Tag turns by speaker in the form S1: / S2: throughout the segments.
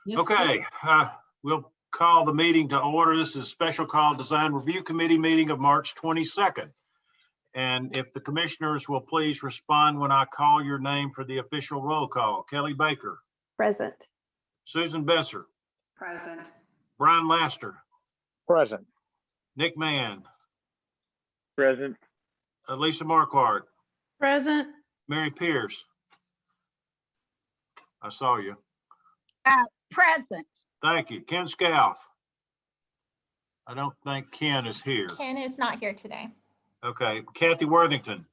S1: Yes, sir.
S2: Okay, we'll call the meeting to order. This is special call Design Review Committee meeting of March 22nd. And if the commissioners will please respond when I call your name for the official roll call. Kelly Baker.
S3: Present.
S2: Susan Besser.
S1: Present.
S2: Brian Laster.
S4: Present.
S2: Nick Mann.
S4: Present.
S2: Lisa Marquardt.
S3: Present.
S2: Mary Pierce. I saw you.
S5: Present.
S2: Thank you. Ken Scalf. I don't think Ken is here.
S6: Ken is not here today.
S2: Okay, Kathy Worthington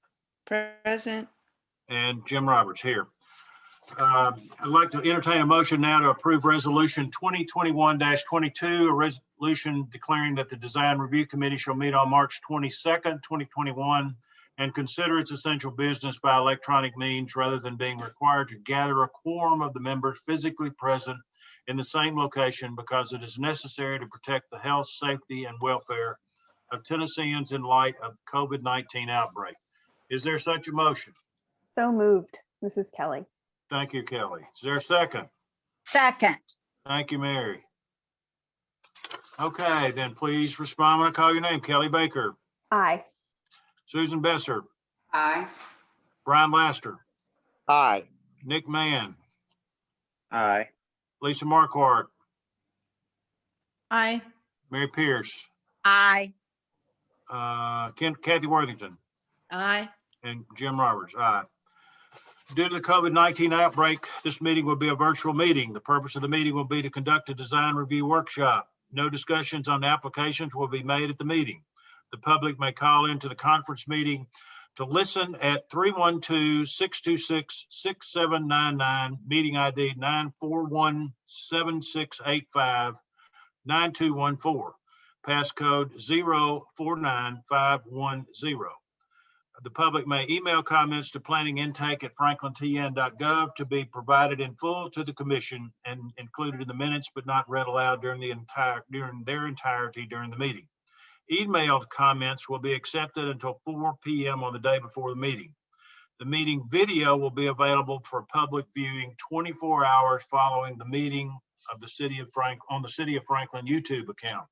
S3: Present.
S2: and Jim Roberts here. I'd like to entertain a motion now to approve resolution 2021-22, a resolution declaring that the Design Review Committee shall meet on March 22nd, 2021, and consider its essential business by electronic means rather than being required to gather a quorum of the members physically present in the same location because it is necessary to protect the health, safety, and welfare of Tennesseans in light of COVID-19 outbreak. Is there such a motion?
S3: So moved, Mrs. Kelly.
S2: Thank you, Kelly. Is there a second?
S5: Second.
S2: Thank you, Mary. Okay, then please respond when I call your name. Kelly Baker,
S3: Aye.
S2: Susan Besser,
S1: Aye.
S2: Brian Laster,
S4: Aye.
S2: Nick Mann,
S4: Aye.
S2: Lisa Marquardt,
S3: Aye.
S2: Mary Pierce,
S5: Aye.
S2: Kathy Worthington,
S3: Aye.
S2: and Jim Roberts. Aye. Due to the COVID-19 outbreak, this meeting will be a virtual meeting. The purpose of the meeting will be to conduct a design review workshop. No discussions on applications will be made at the meeting. The public may call into the conference meeting to listen at 312-626-6799, meeting ID 941-7685-9214, passcode 049510. The public may email comments to planningintake@franklintn.gov to be provided in full to the commission and included in the minutes, but not read aloud during their entirety during the meeting. Emailed comments will be accepted until 4 p.m. on the day before the meeting. The meeting video will be available for public viewing 24 hours following the meeting of the City of on the City of Franklin YouTube account.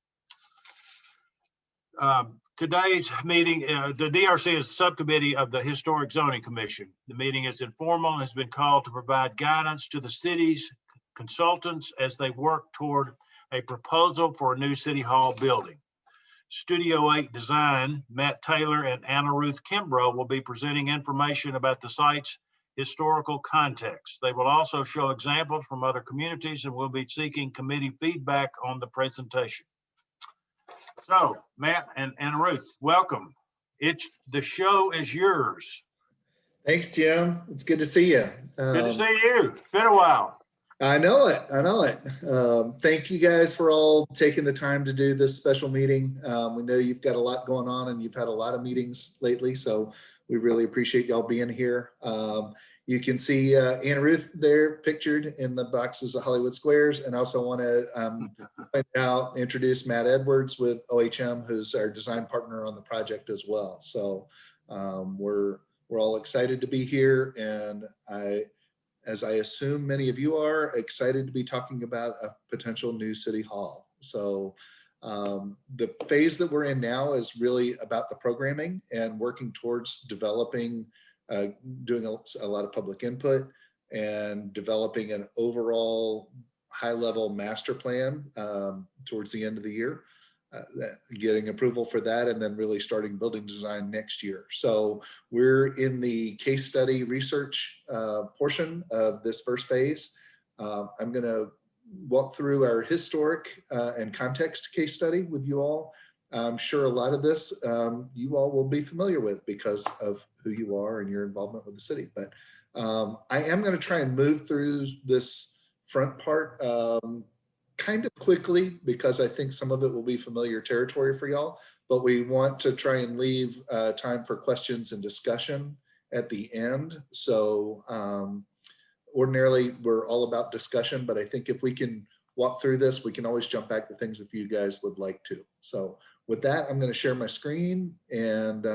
S2: Today's meeting, the DRC is a subcommittee of the Historic Zoning Commission. The meeting is informal and has been called to provide guidance to the city's consultants as they work toward a proposal for a new city hall building. Studio 8 Design, Matt Taylor and Anna Ruth Kimbrough will be presenting information about the site's historical context. They will also show examples from other communities and will be seeking committee feedback on the presentation. So, Matt and Anna Ruth, welcome. The show is yours.
S7: Thanks, Jim. It's good to see you.
S2: Good to see you. It's been a while.
S7: I know it. I know it. Thank you guys for all taking the time to do this special meeting. We know you've got a lot going on and you've had a lot of meetings lately, so we really appreciate y'all being here. You can see Anna Ruth there pictured in the boxes of Hollywood Squares, and also want to introduce Matt Edwards with OHM, who's our design partner on the project as well. So we're all excited to be here, and as I assume many of you are, excited to be talking about a potential new city hall. So the phase that we're in now is really about the programming and working towards developing, doing a lot of public input and developing an overall high-level master plan towards the end of the year, getting approval for that, and then really starting building design next year. So we're in the case study research portion of this first phase. I'm going to walk through our historic and context case study with you all. I'm sure a lot of this you all will be familiar with because of who you are and your involvement with the city. But I am going to try and move through this front part kind of quickly because I think some of it will be familiar territory for y'all, but we want to try and leave time for questions and discussion at the end. So ordinarily we're all about discussion, but I think if we can walk through this, we can always jump back to things if you guys would like to. So with that, I'm going to share my screen and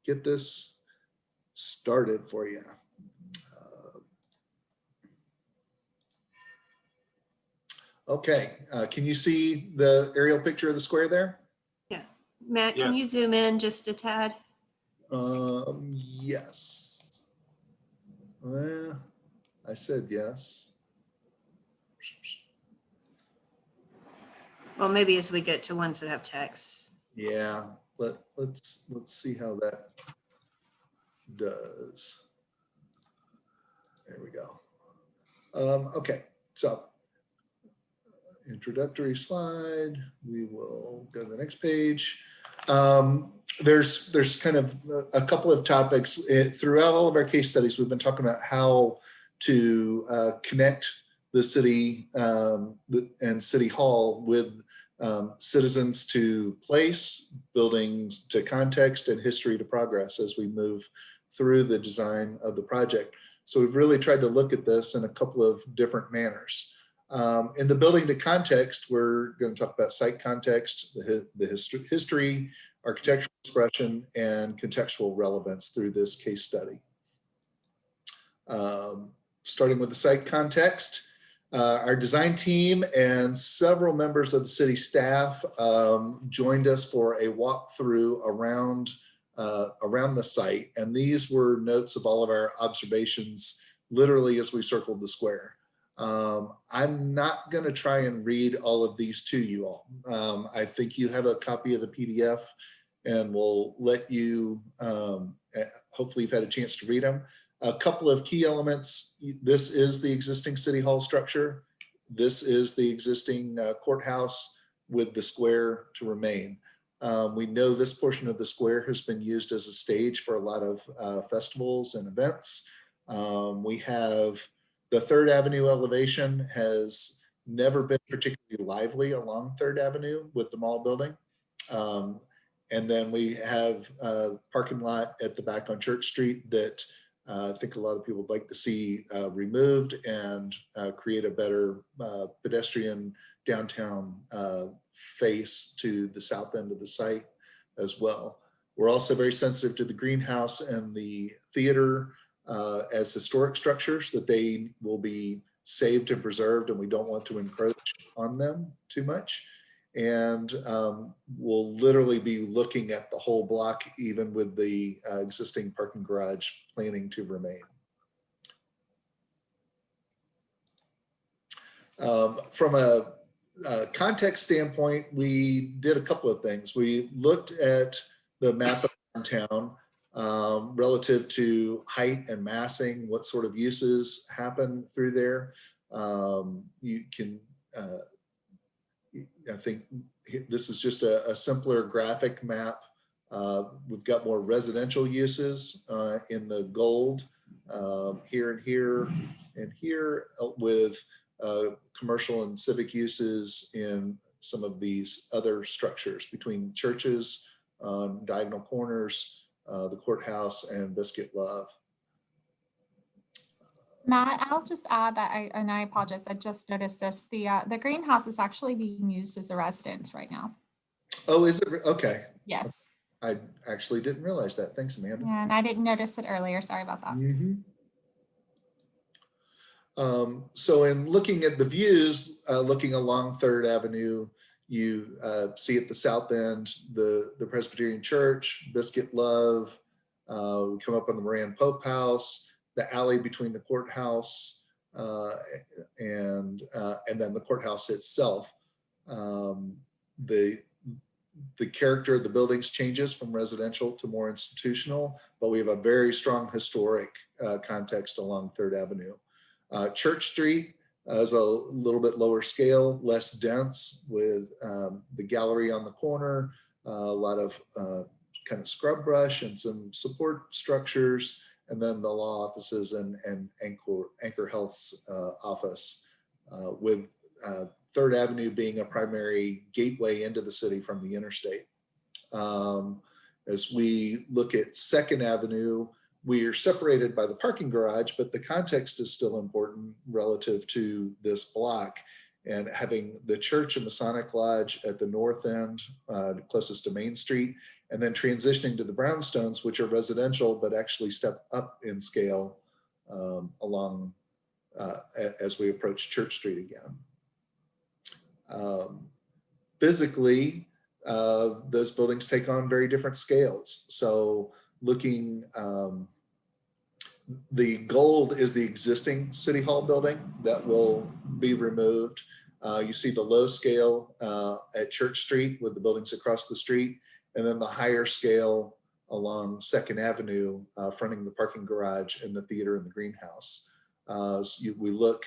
S7: get this started for you. Okay, can you see the aerial picture of the square there?
S1: Matt, can
S2: Yes.
S1: you zoom in just a tad?
S7: Yes. Well, I said yes.
S1: Well, maybe as we get to ones that have text.
S7: Yeah, let's see how that does. There we go. Okay, so introductory slide. We will go to the next page. There's kind of a couple of topics throughout all of our case studies. We've been talking about how to connect the city and City Hall with citizens to place, buildings to context, and history to progress as we move through the design of the project. So we've really tried to look at this in a couple of different manners. In the building to context, we're going to talk about site context, the history, architectural expression, and contextual relevance through this case study. Starting with the site context, our design team and several members of the city staff joined us for a walkthrough around the site. And these were notes of all of our observations, literally as we circled the square. I'm not going to try and read all of these to you all. I think you have a copy of the PDF, and we'll let you, hopefully you've had a chance to read them. A couple of key elements. This is the existing City Hall structure. This is the existing courthouse with the square to remain. We know this portion of the square has been used as a stage for a lot of festivals and events. We have the 3rd Avenue elevation has never been particularly lively along 3rd Avenue with the mall building. And then we have a parking lot at the back on Church Street that I think a lot of people would like to see removed and create a better pedestrian downtown face to the south end of the site as well. We're also very sensitive to the greenhouse and the theater as historic structures, that they will be saved and preserved, and we don't want to encroach on them too much. And we'll literally be looking at the whole block, even with the existing parking garage planning to remain. From a context standpoint, we did a couple of things. We looked at the map of downtown relative to height and massing, what sort of uses happen through there. You can, I think this is just a simpler graphic map. We've got more residential uses in the gold here and here and here, with commercial and civic uses in some of these other structures between churches, diagonal corners, the courthouse, and Biscuit Love.
S6: Matt, I'll just add that I apologize, I just noticed this. The greenhouse is actually being used as a residence right now.
S7: Oh, is it? Okay.
S6: Yes.
S7: I actually didn't realize that. Thanks, Amanda.
S6: And I didn't notice it earlier. Sorry about that.
S7: So in looking at the views, looking along 3rd Avenue, you see at the south end, the Presbyterian Church, Biscuit Love, we come up on the Moran Pope House, the alley between the courthouse and then the courthouse itself. The character of the buildings changes from residential to more institutional, but we have a very strong historic context along 3rd Avenue. Church Street is a little bit lower scale, less dense, with the gallery on the corner, a lot of kind of scrub brush and some support structures, and then the law offices and Anchor Health's office, with 3rd Avenue being a primary gateway into the city from the interstate. As we look at 2nd Avenue, we are separated by the parking garage, but the context is still important relative to this block. And having the church and Masonic Lodge at the north end, closest to Main Street, and then transitioning to the brownstones, which are residential, but actually step up in scale along as we approach Church Street again. Physically, those buildings take on very different scales. So looking, the gold is the existing City Hall building that will be removed. You see the low scale at Church Street with the buildings across the street, and then the higher scale along Second Avenue, fronting the parking garage and the theater and the greenhouse. We look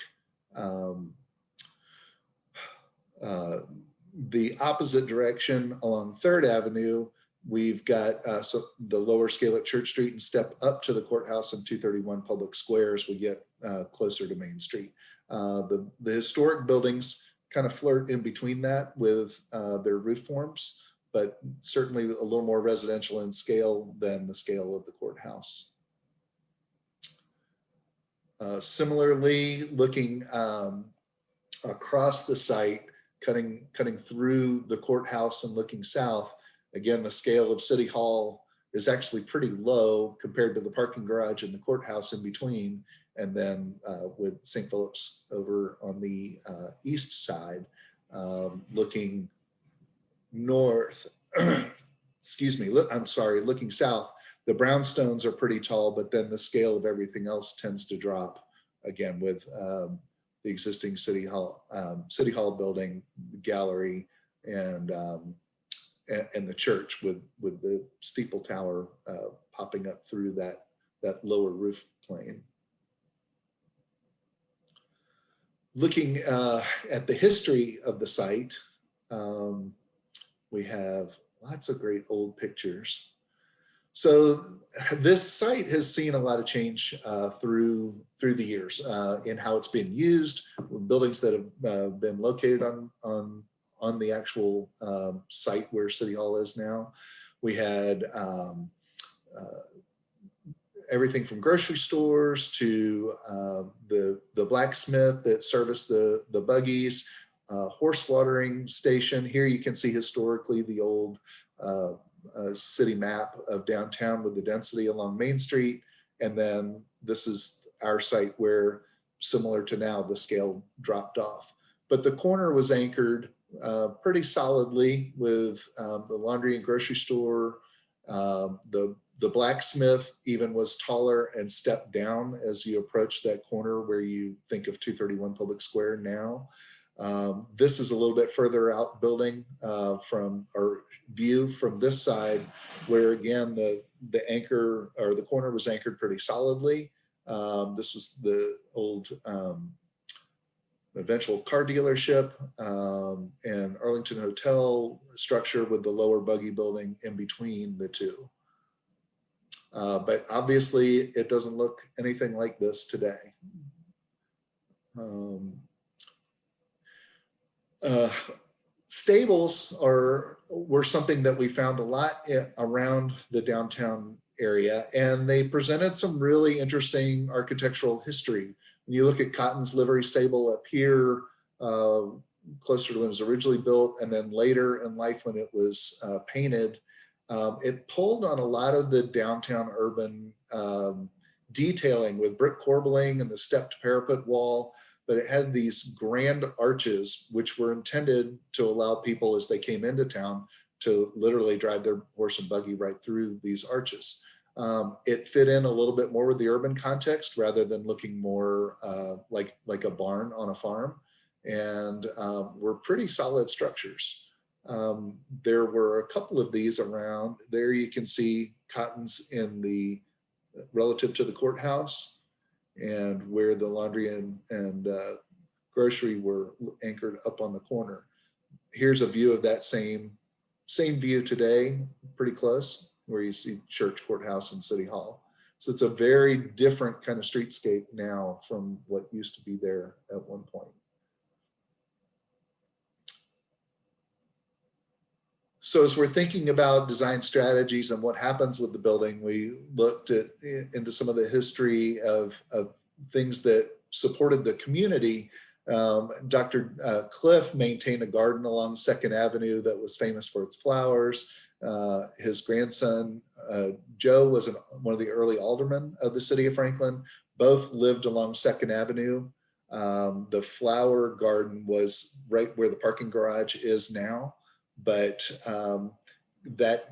S7: the opposite direction along Third Avenue. We've got so the lower scale at Church Street, and step up to the courthouse and 231 Public Square as we get closer to Main Street. The historic buildings kind of flirt in between that with their roof forms, but certainly a little more residential in scale than the scale of the courthouse. Similarly, looking across the site, cutting through the courthouse and looking south, again, the scale of City Hall is actually pretty low compared to the parking garage and the courthouse in between. And then with St. Philip's over on the east side, looking north, excuse me, I'm sorry, looking south, the brownstones are pretty tall, but then the scale of everything else tends to drop again with the existing City Hall building, gallery, and the church with the steeple tower popping up through that lower roof plane. Looking at the history of the site, we have lots of great old pictures. So this site has seen a lot of change through the years in how it's been used, buildings that have been located on the actual site where City Hall is now. We had everything from grocery stores to the blacksmith that serviced the buggies, horse watering station. Here you can see historically the old city map of downtown with the density along Main Street. And then this is our site where, similar to now, the scale dropped off. But the corner was anchored pretty solidly with the laundry and grocery store. The blacksmith even was taller and stepped down as you approach that corner where you think of 231 Public Square now. This is a little bit further out building from our view from this side, where again, the anchor or the corner was anchored pretty solidly. This was the old eventual car dealership and Arlington Hotel structure with the lower buggy building in between the two. But obviously it doesn't look anything like this today. Stables were something that we found a lot around the downtown area, and they presented some really interesting architectural history. When you look at Cotton's livery stable up here, closer to when it was originally built, and then later in life when it was painted, it pulled on a lot of the downtown urban detailing with brick corbelling and the stepped parapet wall, but it had these grand arches, which were intended to allow people as they came into town to literally drive their horse and buggy right through these arches. It fit in a little bit more with the urban context rather than looking more like a barn on a farm, and were pretty solid structures. There were a couple of these around. There you can see Cotton's in the relative to the courthouse, and where the laundry and grocery were anchored up on the corner. Here's a view of that same view today, pretty close, where you see Church, Courthouse, and City Hall. So it's a very different kind of streetscape now from what used to be there at one point. So as we're thinking about design strategies and what happens with the building, we looked into some of the history of things that supported the community. Dr. Cliff maintained a garden along 2nd Avenue that was famous for its flowers. His grandson, Joe, was one of the early aldermen of the city of Franklin. Both lived along 2nd Avenue. The flower garden was right where the parking garage is now, but that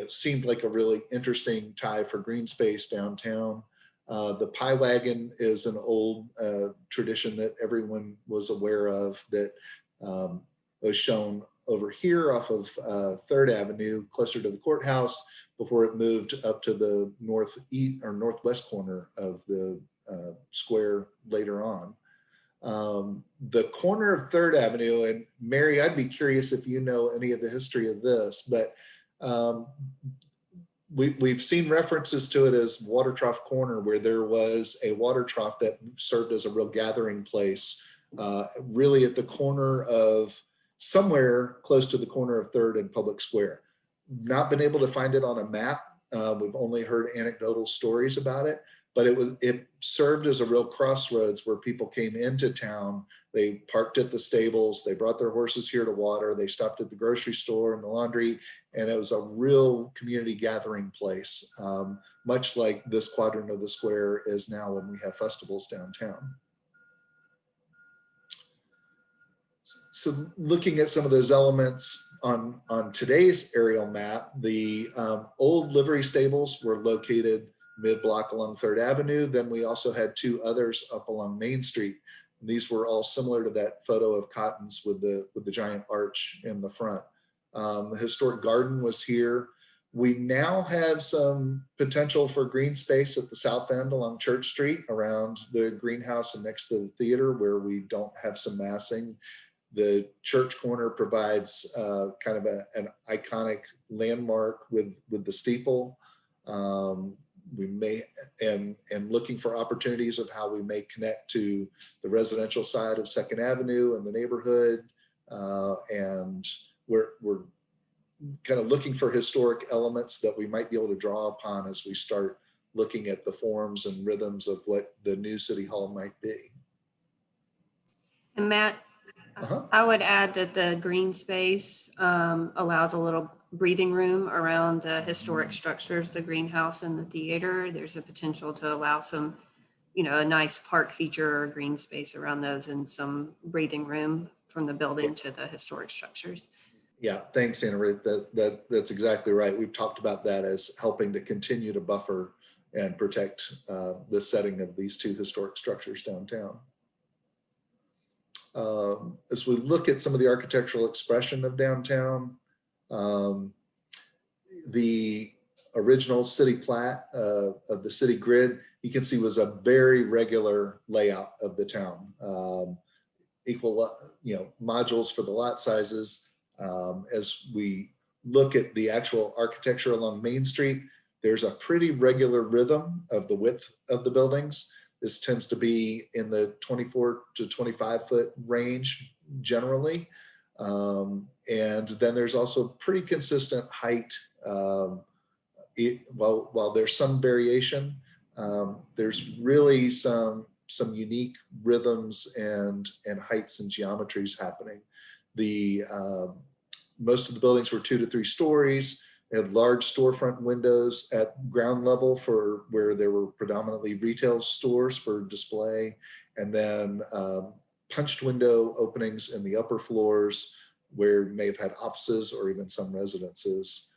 S7: seemed like a really interesting tie for green space downtown. The Pie Wagon is an old tradition that everyone was aware of that was shown over here off of 3rd Avenue, closer to the courthouse, before it moved up to the northeast or northwest corner of the square later on. The corner of 3rd Avenue, and Mary, I'd be curious if you know any of the history of this, but we've seen references to it as Water Trough Corner, where there was a water trough that served as a real gathering place, really at the corner of somewhere close to the corner of 3rd and Public Square. Not been able to find it on a map. We've only heard anecdotal stories about it, but it served as a real crossroads where people came into town. They parked at the stables, they brought their horses here to water, they stopped at the grocery store and the laundry, and it was a real community gathering place, much like this quadrant of the square is now when we have festivals downtown. So looking at some of those elements on today's aerial map, the old livery stables were located mid-block along 3rd Avenue. Then we also had 2 others up along Main Street. And these were all similar to that photo of Cotton's with the giant arch in the front. The historic garden was here. We now have some potential for green space at the south end along Church Street around the greenhouse and next to the theater where we don't have some massing. The church corner provides kind of an iconic landmark with the steeple. We may, and looking for opportunities of how we may connect to the residential side of 2nd Avenue and the neighborhood. And we're kind of looking for historic elements that we might be able to draw upon as we start looking at the forms and rhythms of what the new City Hall might be.
S1: And Matt, I would add that the green space allows a little breathing room around the historic structures, the greenhouse and the theater. There's a potential to allow some, a nice park feature or green space around those and some breathing room from the building to the historic structures.
S7: Yeah, thanks, Anna Ruth. That's exactly right. We've talked about that as helping to continue to buffer and protect the setting of these 2 historic structures downtown. As we look at some of the architectural expression of downtown, the original city plat of the city grid, you can see was a very regular layout of the town. Equal, modules for the lot sizes. As we look at the actual architecture along Main Street, there's a pretty regular rhythm of the width of the buildings. This tends to be in the 24 to 25 foot range generally. And then there's also pretty consistent height. While there's some variation, there's really some unique rhythms and heights and geometries happening. Most of the buildings were 2 to 3 stories. They had large storefront windows at ground level for where there were predominantly retail stores for display, and then punched window openings in the upper floors where you may have had offices or even some residences,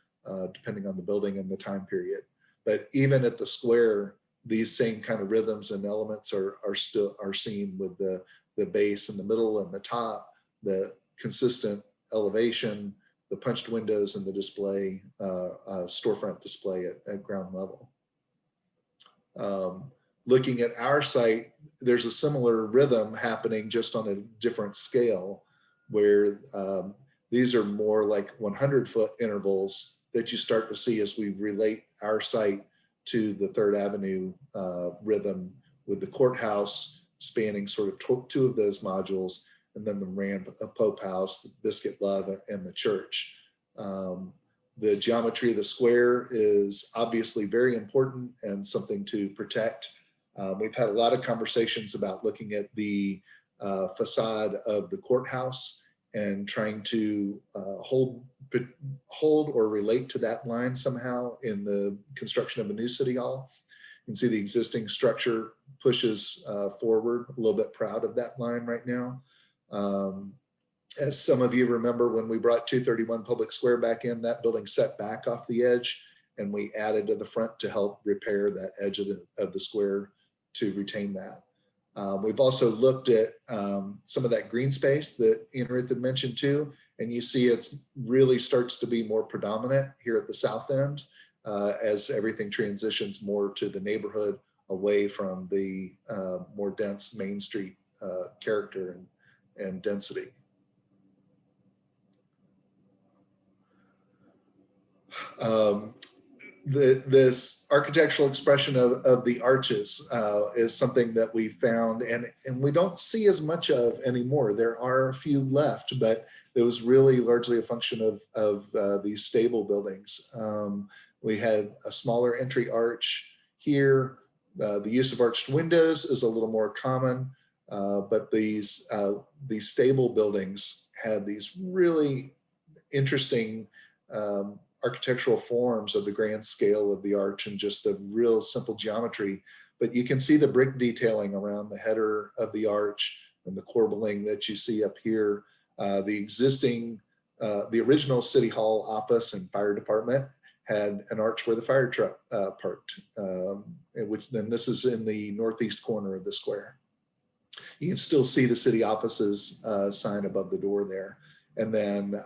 S7: depending on the building and the time period. But even at the square, these same kind of rhythms and elements are seen with the base in the middle and the top, the consistent elevation, the punched windows, and the display, storefront display at ground level. Looking at our site, there's a similar rhythm happening just on a different scale, where these are more like 100-foot intervals that you start to see as we relate our site to the 3rd Avenue rhythm, with the courthouse spanning sort of 2 of those modules, and then the ramp, a Pope House, the Biscuit Love, and the church. The geometry of the square is obviously very important and something to protect. We've had a lot of conversations about looking at the facade of the courthouse and trying to hold or relate to that line somehow in the construction of a new city hall. can see the existing structure pushes forward. A little bit proud of that line right now. As some of you remember, when we brought 231 Public Square back in, that building set back off the edge, and we added to the front to help repair that edge of the square to retain that. We've also looked at some of that green space that Ruth had mentioned too, and you see it's really starts to be more predominant here at the south end as everything transitions more to the neighborhood, away from the more dense Main Street character and density. This architectural expression of the arches is something that we found and we don't see as much of anymore. There are a few left, but it was really largely a function of these stable buildings. We had a smaller entry arch here. The use of arched windows is a little more common, but these stable buildings had these really interesting architectural forms of the grand scale of the arch and just the real simple geometry. But you can see the brick detailing around the header of the arch and the corbelling that you see up here. The original City Hall office and fire department had an arch where the fire truck parked, which then this is in the northeast corner of the square. You can still see the city offices sign above the door there. And then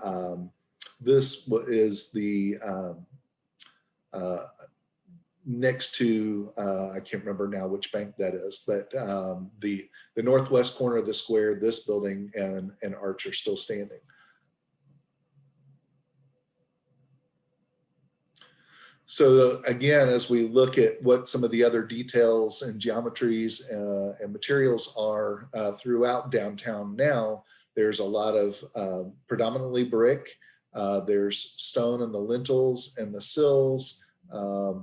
S7: this is the next to, I can't remember now which bank that is, but the northwest corner of the square, this building and arch are still standing. So again, as we look at what some of the other details and geometries and materials are throughout downtown now, there's a lot of predominantly brick. There's stone in the lintels and the sills.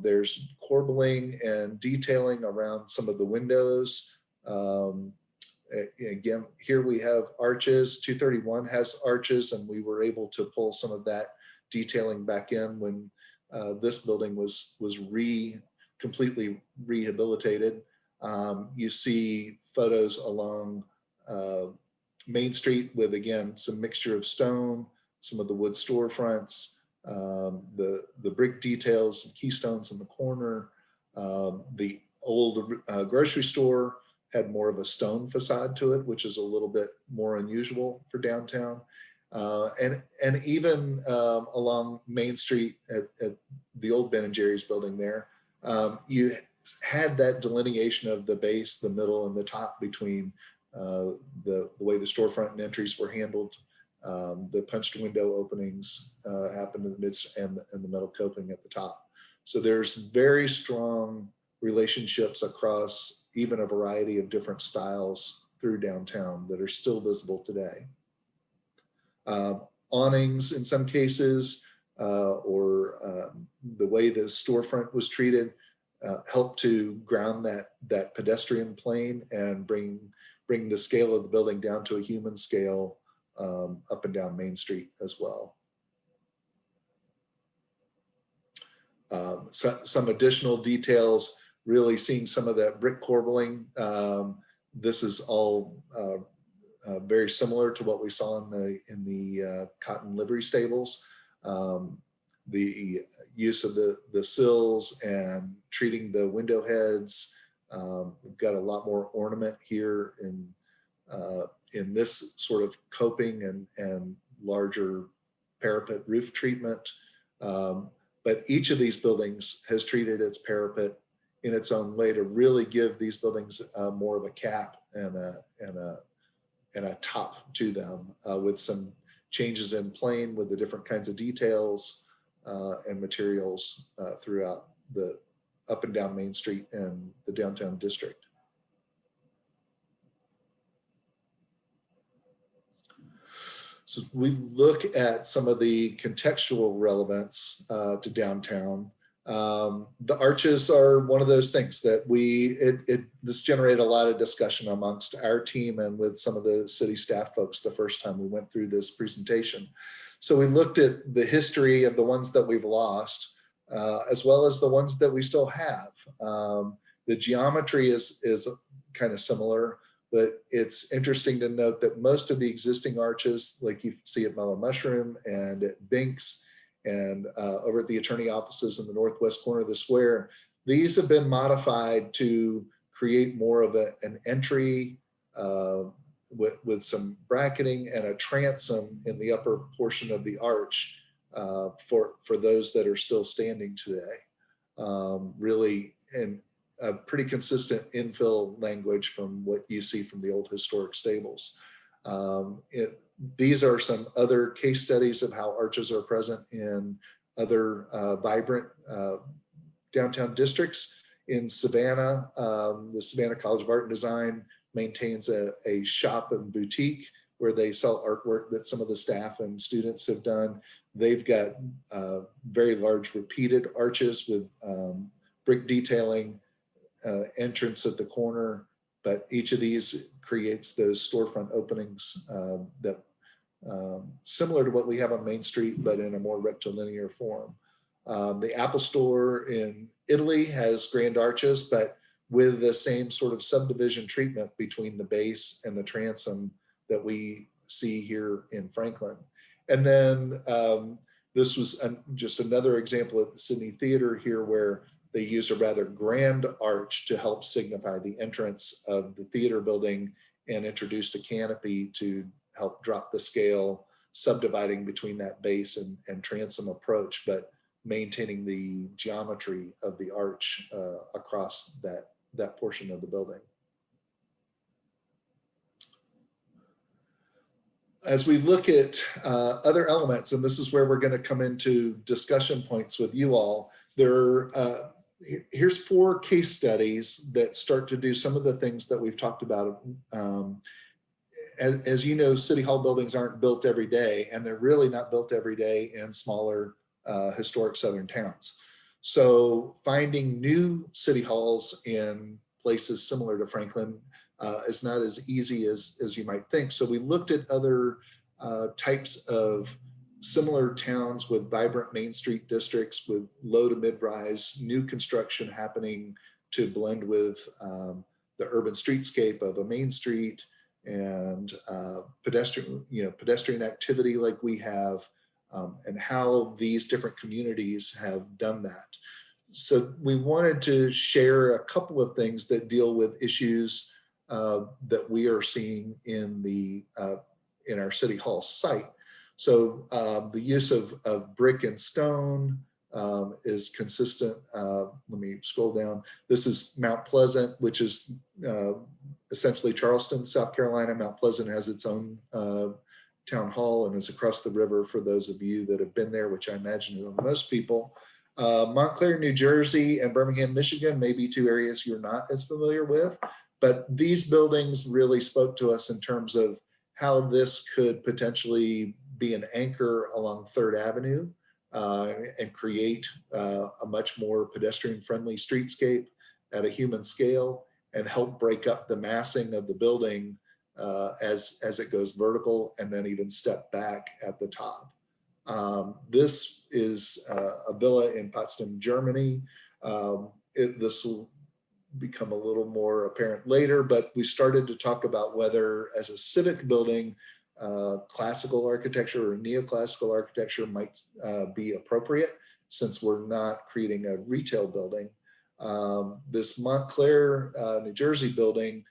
S7: There's corbelling and detailing around some of the windows. Again, here we have arches. 231 has arches, and we were able to pull some of that detailing back in when this building was completely rehabilitated. You see photos along Main Street with, again, some mixture of stone, some of the wood storefronts, the brick details, some keystones in the corner. The old grocery store had more of a stone facade to it, which is a little bit more unusual for downtown. And even along Main Street at the old Ben and Jerry's building there, you had that delineation of the base, the middle, and the top between the way the storefront and entries were handled. The punched window openings happened in the midst and the metal coping at the top. So there's very strong relationships across even a variety of different styles through downtown that are still visible today. Awnings in some cases, or the way the storefront was treated, helped to ground that pedestrian plane and bring the scale of the building down to a human scale up and down Main Street as well. Some additional details, really seeing some of that brick corbelling. This is all very similar to what we saw in the cotton livery stables. The use of the sills and treating the window heads. We've got a lot more ornament here in this sort of coping and larger parapet roof treatment. But each of these buildings has treated its parapet in its own way to really give these buildings more of a cap and a top to them, with some changes in plane with the different kinds of details and materials throughout the up and down Main Street and the downtown district. So we look at some of the contextual relevance to downtown. The arches are one of those things that this generated a lot of discussion amongst our team and with some of the city staff folks the first time we went through this presentation. So we looked at the history of the ones that we've lost, as well as the ones that we still have. The geometry is kind of similar, but it's interesting to note that most of the existing arches, like you see at Mellow Mushroom and at Binks and over at the attorney offices in the northwest corner of the square, these have been modified to create more of an entry with some bracketing and a transom in the upper portion of the arch for those that are still standing today. Really, and a pretty consistent infill language from what you see from the old historic stables. These are some other case studies of how arches are present in other vibrant downtown districts. In Savannah, the Savannah College of Art and Design maintains a shop and boutique where they sell artwork that some of the staff and students have done. They've got very large repeated arches with brick detailing, entrance at the corner, but each of these creates those storefront openings that similar to what we have on Main Street, but in a more rectilinear form. The Apple Store in Italy has grand arches, but with the same sort of subdivision treatment between the base and the transom that we see here in Franklin. And then this was just another example at the Sydney Theater here, where they use a rather grand arch to help signify the entrance of the theater building and introduced a canopy to help drop the scale, subdividing between that base and transom approach, but maintaining the geometry of the arch across that portion of the building. As we look at other elements, and this is where we're going to come into discussion points with you all, here's 4 case studies that start to do some of the things that we've talked about. As you know, City Hall buildings aren't built every day, and they're really not built every day in smaller historic Southern towns. So finding new City Halls in places similar to Franklin is not as easy as you might think. So we looked at other types of similar towns with vibrant Main Street districts with low to mid-rise, new construction happening to blend with the urban streetscape of a Main Street and pedestrian activity like we have, and how these different communities have done that. So we wanted to share a couple of things that deal with issues that we are seeing in our City Hall site. So the use of brick and stone is consistent. Let me scroll down. This is Mount Pleasant, which is essentially Charleston, South Carolina. Mount Pleasant has its own town hall and is across the river for those of you that have been there, which I imagine are most people. Montclair, New Jersey, and Birmingham, Michigan may be 2 areas you're not as familiar with, but these buildings really spoke to us in terms of how this could potentially be an anchor along 3rd Avenue and create a much more pedestrian-friendly streetscape at a human scale and help break up the massing of the building as it goes vertical and then even step back at the top. This is a villa in Potsdam, Germany. This will become a little more apparent later, but we started to talk about whether as a civic building, classical architecture or neoclassical architecture might be appropriate, since we're not creating a retail building. This Montclair, New Jersey building,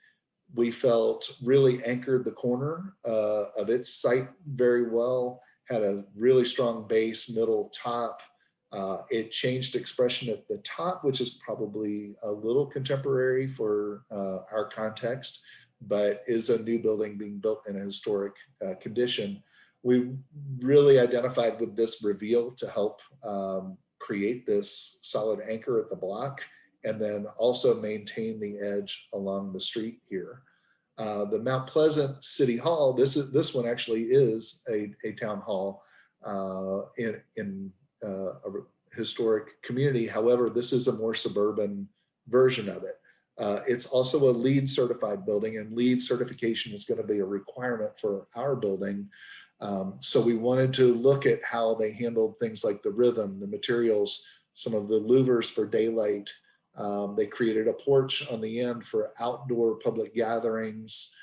S7: we felt really anchored the corner of its site very well, had a really strong base, middle, top. It changed expression at the top, which is probably a little contemporary for our context, but is a new building being built in a historic condition. We really identified with this reveal to help create this solid anchor at the block, and then also maintain the edge along the street here. The Mount Pleasant City Hall, this one actually is a town hall in a historic community. However, this is a more suburban version of it. It's also a LEED certified building, and LEED certification is going to be a requirement for our building. So we wanted to look at how they handled things like the rhythm, the materials, some of the louvers for daylight, They created a porch on the end for outdoor public gatherings,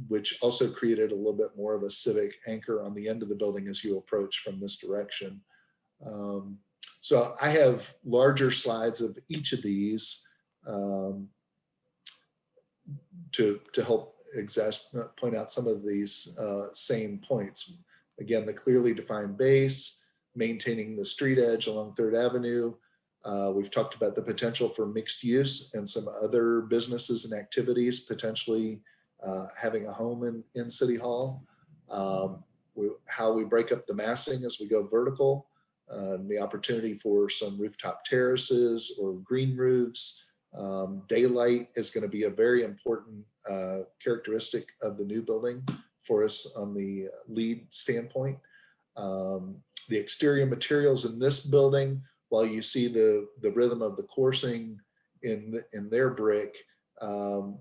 S7: which also created a little bit more of a civic anchor on the end of the building as you approach from this direction. So I have larger slides of each of these to help point out some of these same points. Again, the clearly defined base, maintaining the street edge along 3rd Avenue. We've talked about the potential for mixed use and some other businesses and activities potentially having a home in City Hall. How we break up the massing as we go vertical, the opportunity for some rooftop terraces or green roofs. Daylight is going to be a very important characteristic of the new building for us on the LEED standpoint. The exterior materials in this building, while you see the rhythm of the coursing in their brick,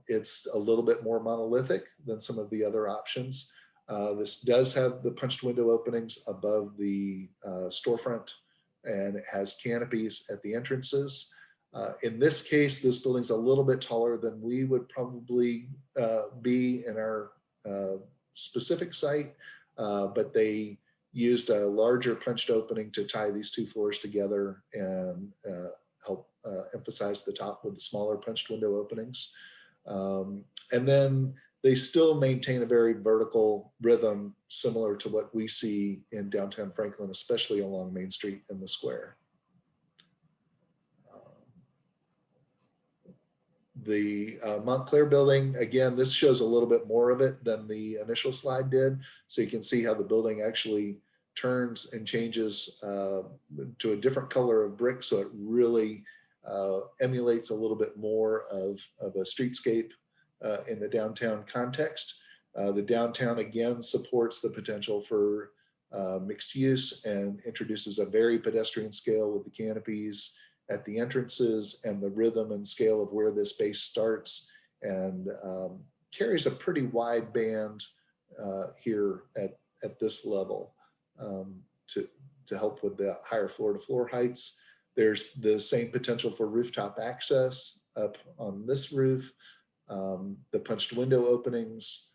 S7: it's a little bit more monolithic than some of the other options. This does have the punched window openings above the storefront, and it has canopies at the entrances. In this case, this building's a little bit taller than we would probably be in our specific site, but they used a larger punched opening to tie these 2 floors together and help emphasize the top with the smaller punched window openings. And then they still maintain a very vertical rhythm similar to what we see in downtown Franklin, especially along Main Street in the square. The Montclair building, again, this shows a little bit more of it than the initial slide did. So you can see how the building actually turns and changes to a different color of brick. So it really emulates a little bit more of a streetscape in the downtown context. The downtown, again, supports the potential for mixed use and introduces a very pedestrian scale with the canopies at the entrances and the rhythm and scale of where this base starts, and carries a pretty wide band here at this level to help with the higher floor to floor heights. There's the same potential for rooftop access up on this roof, the punched window openings,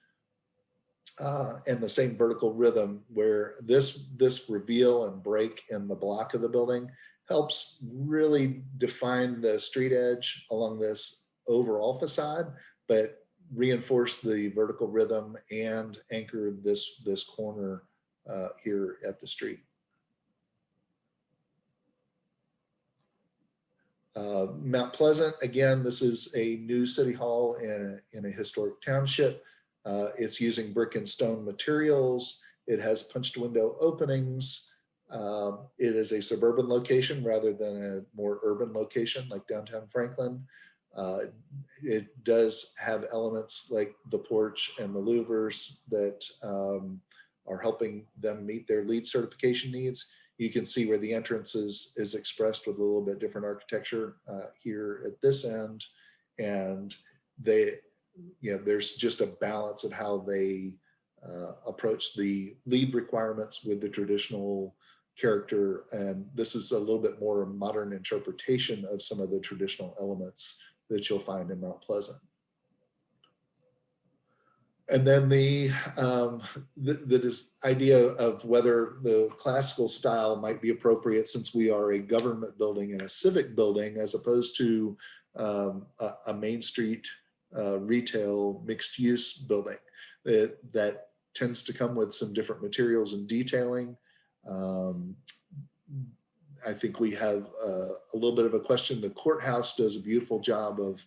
S7: and the same vertical rhythm where this reveal and break in the block of the building helps really define the street edge along this overall facade, but reinforce the vertical rhythm and anchor this corner here at the street. Mount Pleasant, again, this is a new city hall in a historic township. It's using brick and stone materials. It has punched window openings. It is a suburban location rather than a more urban location like downtown Franklin. It does have elements like the porch and the louvers that are helping them meet their LEED certification needs. You can see where the entrance is expressed with a little bit different architecture here at this end. And there's just a balance of how they approach the LEED requirements with the traditional character. And this is a little bit more modern interpretation of some of the traditional elements that you'll find in Mount Pleasant. And then the idea of whether the classical style might be appropriate, since we are a government building and a civic building, as opposed to a Main Street retail mixed use building that tends to come with some different materials and detailing. I think we have a little bit of a question. The courthouse does a beautiful job of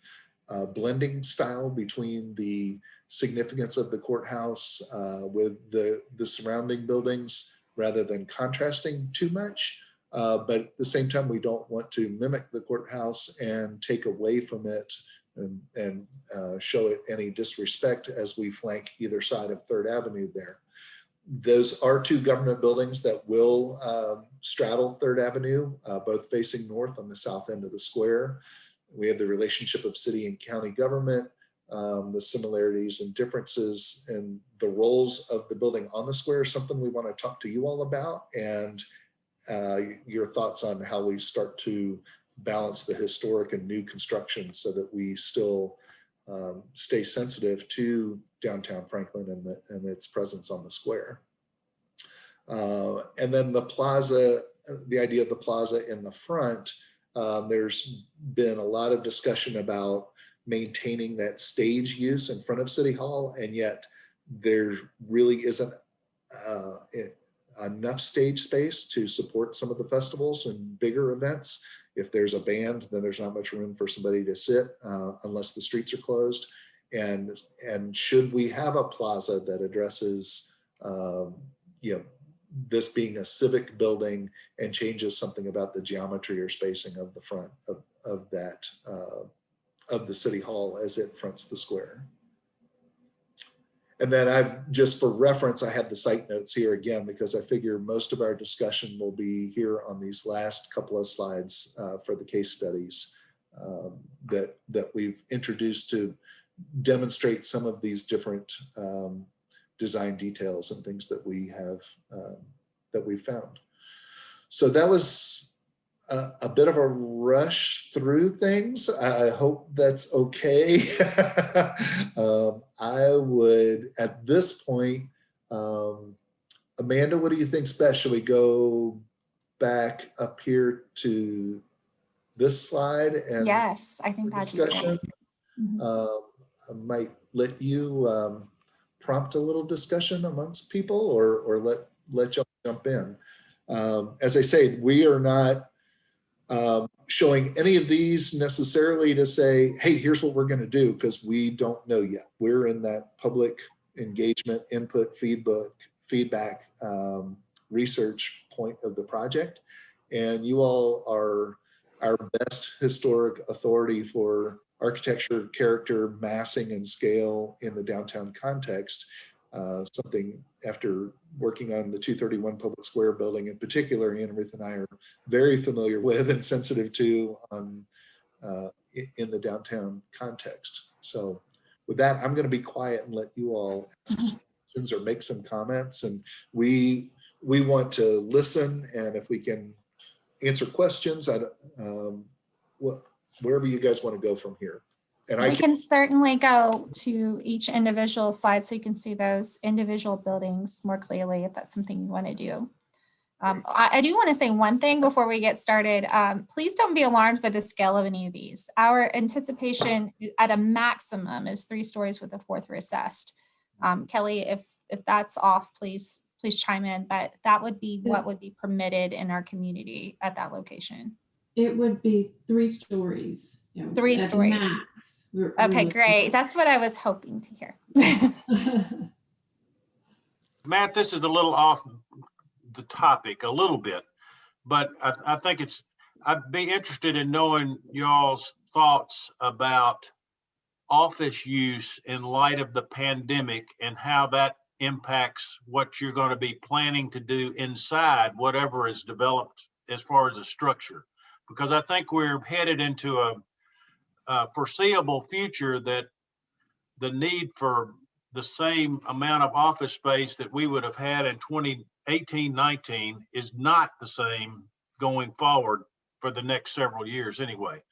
S7: blending style between the significance of the courthouse with the surrounding buildings rather than contrasting too much. But at the same time, we don't want to mimic the courthouse and take away from it and show it any disrespect as we flank either side of 3rd Avenue there. Those are 2 government buildings that will straddle 3rd Avenue, both facing north on the south end of the square. We have the relationship of city and county government, the similarities and differences and the roles of the building on the square is something we want to talk to you all about, and your thoughts on how we start to balance the historic and new construction so that we still stay sensitive to downtown Franklin and its presence on the square. And then the plaza, the idea of the plaza in the front, there's been a lot of discussion about maintaining that stage use in front of City Hall, and yet there really isn't enough stage space to support some of the festivals and bigger events. If there's a band, then there's not much room for somebody to sit unless the streets are closed. And should we have a plaza that addresses, this being a civic building and changes something about the geometry or spacing of the front of that, of the City Hall as it fronts the square. And then I've, just for reference, I have the site notes here again, because I figure most of our discussion will be here on these last couple of slides for the case studies that we've introduced to demonstrate some of these different design details and things that we have, that we found. So that was a bit of a rush through things. I hope that's okay. I would, at this point, Amanda, what do you think's best? Should we go back up here to this slide and
S6: Yes, I think that's
S7: discussion?
S6: Mhm.
S7: I might let you prompt a little discussion amongst people, or let y'all jump in. As I say, we are not showing any of these necessarily to say, hey, here's what we're going to do, because we don't know yet. We're in that public engagement, input, feedback, research point of the project. And you all are our best historic authority for architecture, character, massing, and scale in the downtown context. Something, after working on the 231 Public Square building in particular, Ann Ruth and I are very familiar with and sensitive to in the downtown context. So with that, I'm going to be quiet and let you all ask questions or make some comments. And we want to listen, and if we can answer questions, wherever you guys want to go from here. And
S6: We can certainly go to each individual slide so you can see those individual buildings more clearly if that's something you want to do. I do want to say one thing before we get started. Please don't be alarmed by the scale of any of these. Our anticipation at a maximum is 3 stories with a 4th recessed. Kelly, if that's off, please chime in, but that would be what would be permitted in our community at that location.
S8: It would be 3 stories.
S6: 3
S8: at
S6: stories.
S8: Max.
S6: Okay, great. That's what I was hoping to hear.
S2: Matt, this is a little off the topic a little bit, but I think I'd be interested in knowing y'all's thoughts about office use in light of the pandemic and how that impacts what you're going to be planning to do inside whatever is developed as far as a structure. Because I think we're headed into a foreseeable future that the need for the same amount of office space that we would have had in 2018-19 is not the same going forward for the next several years anyway.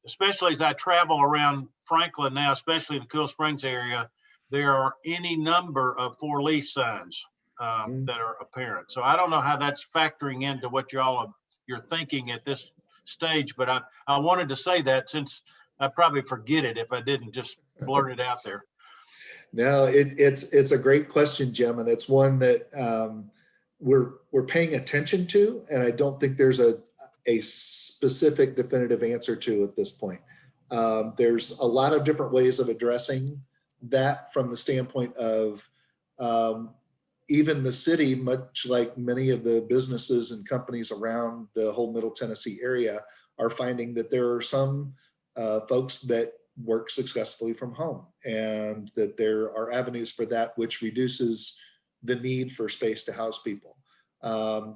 S2: Especially as I travel around Franklin now, especially the Cool Springs area, there are any number of for lease signs that are apparent. So I don't know how that's factoring into what you're thinking at this stage, but I wanted to say that, since I probably forget it if I didn't just blurt it out there.
S7: No, it's a great question, Jim, and it's one that we're paying attention to, and I don't think there's a specific definitive answer to at this point. There's a lot of different ways of addressing that from the standpoint of even the city, much like many of the businesses and companies around the whole Middle Tennessee area, are finding that there are some folks that work successfully from home, and that there are avenues for that, which reduces the need for space to house people.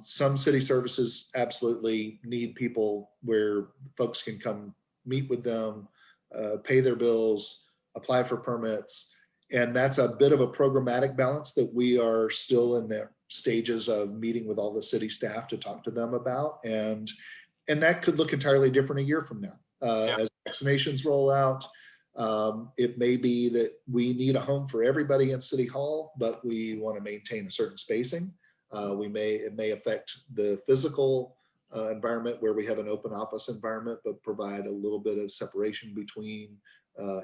S7: Some city services absolutely need people where folks can come meet with them, pay their bills, apply for permits. And that's a bit of a programmatic balance that we are still in the stages of meeting with all the city staff to talk to them about. And And that could look entirely different a year from now.
S2: Yeah.
S7: As vaccinations roll out, it may be that we need a home for everybody in City Hall, but we want to maintain a certain spacing. It may affect the physical environment where we have an open office environment, but provide a little bit of separation between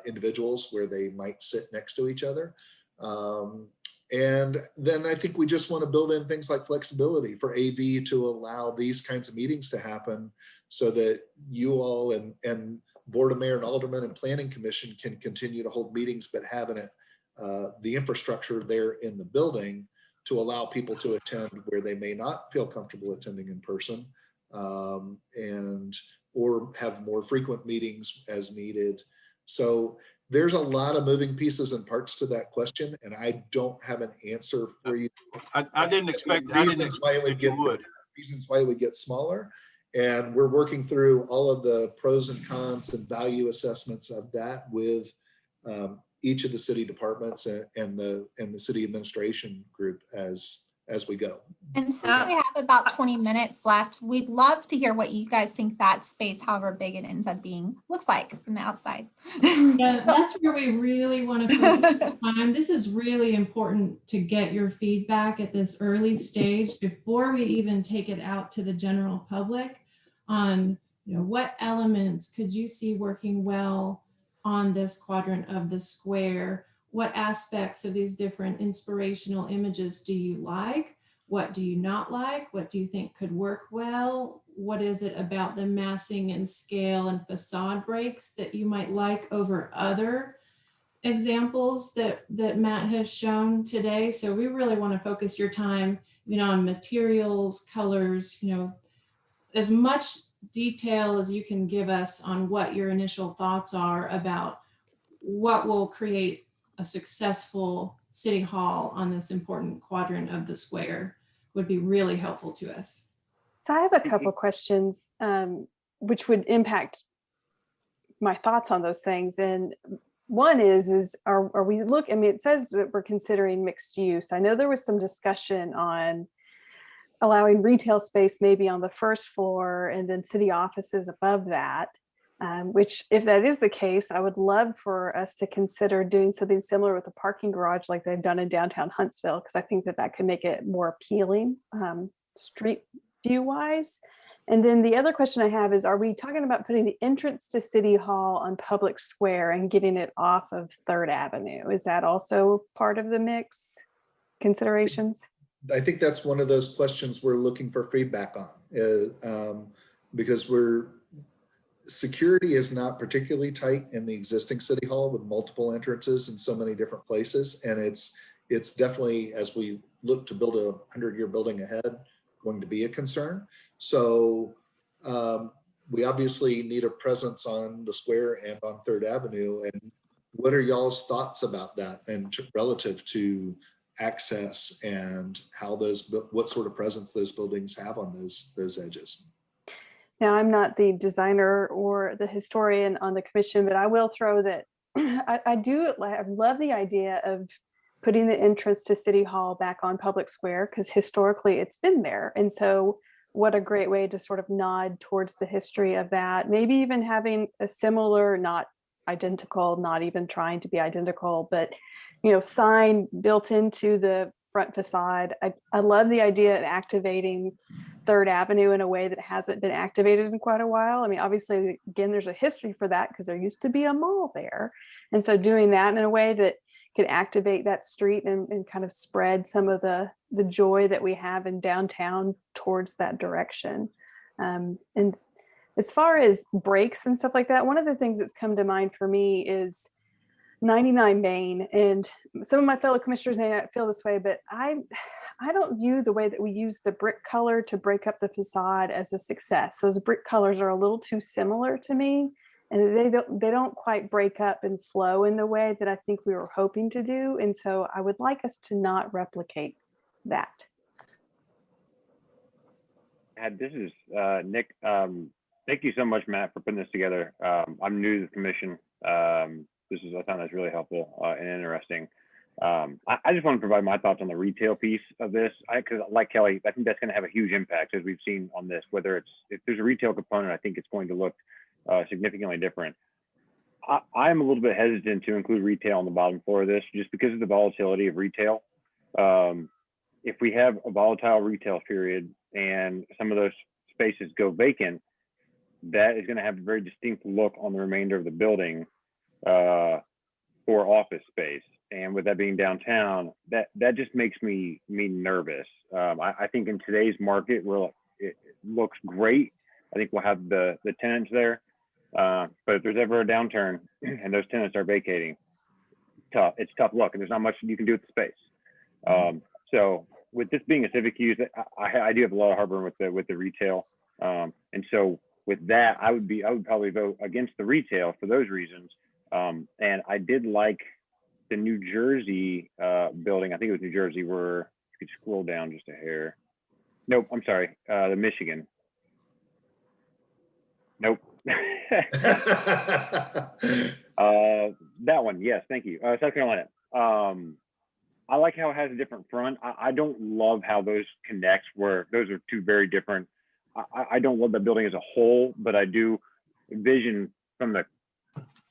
S7: individuals where they might sit next to each other. And then I think we just want to build in things like flexibility for AV to allow these kinds of meetings to happen so that you all and Board of Mayor and Alderman and Planning Commission can continue to hold meetings, but having the infrastructure there in the building to allow people to attend where they may not feel comfortable attending in person, or have more frequent meetings as needed. So there's a lot of moving pieces and parts to that question, and I don't have an answer for you.
S2: I didn't expect that you would.
S7: Reasons why it would get smaller. And we're working through all of the pros and cons and value assessments of that with each of the city departments and the city administration group as we go.
S6: And since we have about 20 minutes left, we'd love to hear what you guys think that space, however big it ends up being, looks like from the outside.
S8: Yeah, that's where we really want to focus this time. This is really important to get your feedback at this early stage before we even take it out to the general public on, what elements could you see working well on this quadrant of the square? What aspects of these different inspirational images do you like? What do you not like? What do you think could work well? What is it about the massing and scale and facade breaks that you might like over other examples that Matt has shown today? So we really want to focus your time, on materials, colors, as much detail as you can give us on what your initial thoughts are about what will create a successful city hall on this important quadrant of the square would be really helpful to us.
S3: So I have a couple questions, which would impact my thoughts on those things. And one is are we it says that we're considering mixed use. I know there was some discussion on allowing retail space maybe on the first floor and then city offices above that. Which, if that is the case, I would love for us to consider doing something similar with a parking garage like they've done in downtown Huntsville, because I think that could make it more appealing street view wise. And then the other question I have is, are we talking about putting the entrance to City Hall on Public Square and getting it off of 3rd Avenue? Is that also part of the mix considerations?
S7: I think that's one of those questions we're looking for feedback on, because security is not particularly tight in the existing City Hall with multiple entrances in so many different places. And it's definitely, as we look to build a 100-year building ahead, going to be a concern. So we obviously need a presence on the square and on 3rd Avenue. And what are y'all's thoughts about that and relative to access and how what sort of presence those buildings have on those edges?
S3: Now, I'm not the designer or the historian on the commission, but I will throw that I love the idea of putting the entrance to City Hall back on Public Square, because historically it's been there. And so what a great way to sort of nod towards the history of that. Maybe even having a similar, not identical, not even trying to be identical, but sign built into the front facade. I love the idea of activating 3rd Avenue in a way that hasn't been activated in quite a while. I mean, obviously, again, there's a history for that because there used to be a mall there. And so doing that in a way that could activate that street and kind of spread some of the joy that we have in downtown towards that direction. And as far as breaks and stuff like that, one of the things that's come to mind for me is 99 Main, and some of my fellow commissioners may not feel this way, but I don't view the way that we use the brick color to break up the facade as a success. Those brick colors are a little too similar to me, and they don't quite break up and flow in the way that I think we were hoping to do. And so I would like us to not replicate that.
S4: This is Nick. Thank you so much, Matt, for putting this together. I'm new to the commission. I found this really helpful and interesting. I just want to provide my thoughts on the retail piece of this. Because like Kelly, I think that's going to have a huge impact as we've seen on this. Whether if there's a retail component, I think it's going to look significantly different. I'm a little bit hesitant to include retail on the bottom floor of this, just because of the volatility of retail. If we have a volatile retail period and some of those spaces go vacant, that is going to have a very distinct look on the remainder of the building for office space. And with that being downtown, that just makes me nervous. I think in today's market, it looks great. I think we'll have the tenants there. But if there's ever a downturn and those tenants are vacating, it's tough luck, and there's not much you can do with the space. So with this being a civic use, I do have a lot of heartburn with the retail. And so with that, I would probably vote against the retail for those reasons. And I did like the New Jersey building. I think it was New Jersey, where you could scroll down just a hair. Nope, I'm sorry, the Michigan. Nope. That one, yes, thank you. South Carolina. I like how it has a different front. I don't love how those connects, where those are two very different. I don't love the building as a whole, but I do envision from the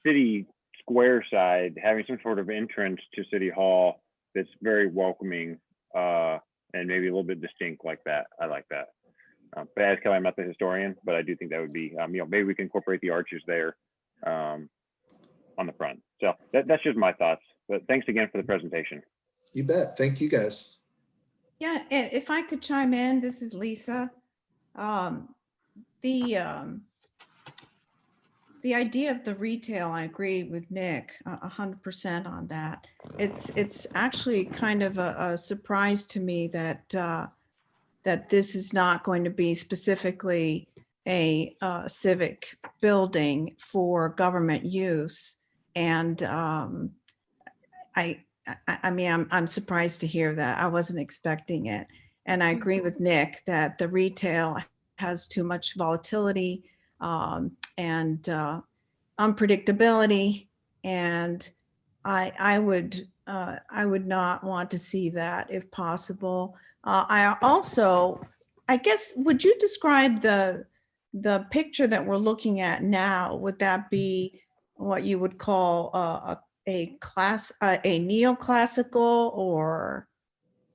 S4: city square side having some sort of entrance to City Hall that's very welcoming and maybe a little bit distinct like that. I like that. But as Kelly, I'm not the historian, but I do think that would be, maybe we can incorporate the arches there on the front. So that's just my thoughts. But thanks again for the presentation.
S7: You bet. Thank you, guys.
S9: Yeah, and if I could chime in, this is Lisa. The idea of the retail, I agree with Nick 100% on that. It's actually kind of a surprise to me that that this is not going to be specifically a civic building for government use. And I'm surprised to hear that. I wasn't expecting it. And I agree with Nick that the retail has too much volatility and unpredictability. And I would not want to see that if possible. I guess, would you describe the picture that we're looking at now? Would that be what you would call a neoclassical, or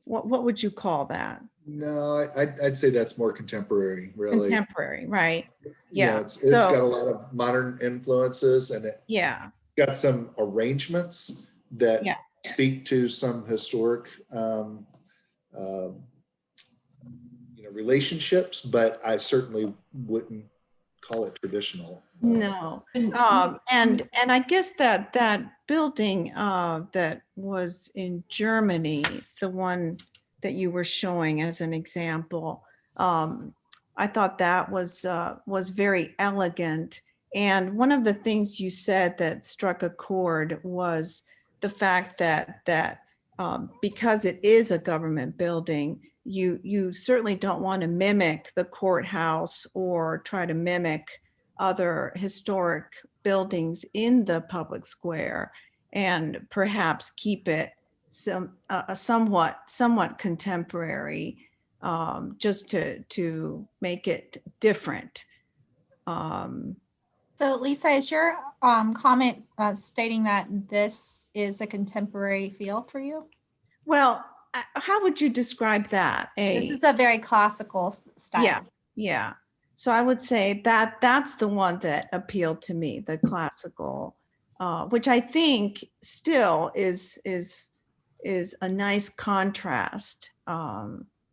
S9: what would you call that?
S7: No, I'd say that's more contemporary, really.
S9: Contemporary, right? Yeah.
S7: It's got a lot of modern influences, and it got some arrangements that speak to some historic relationships, but I certainly wouldn't call it traditional.
S9: No. And I guess that building that was in Germany, the one that you were showing as an example, I thought that was very elegant. And one of the things you said that struck a chord was the fact that because it is a government building, you certainly don't want to mimic the courthouse or try to mimic other historic buildings in the public square, and perhaps keep it somewhat contemporary, just to make it different.
S6: So Lisa, is your comment stating that this is a contemporary feel for you?
S9: Well, how would you describe that?
S6: This is a very classical style.
S9: Yeah. So I would say that that's the one that appealed to me, the classical, which I think still is a nice contrast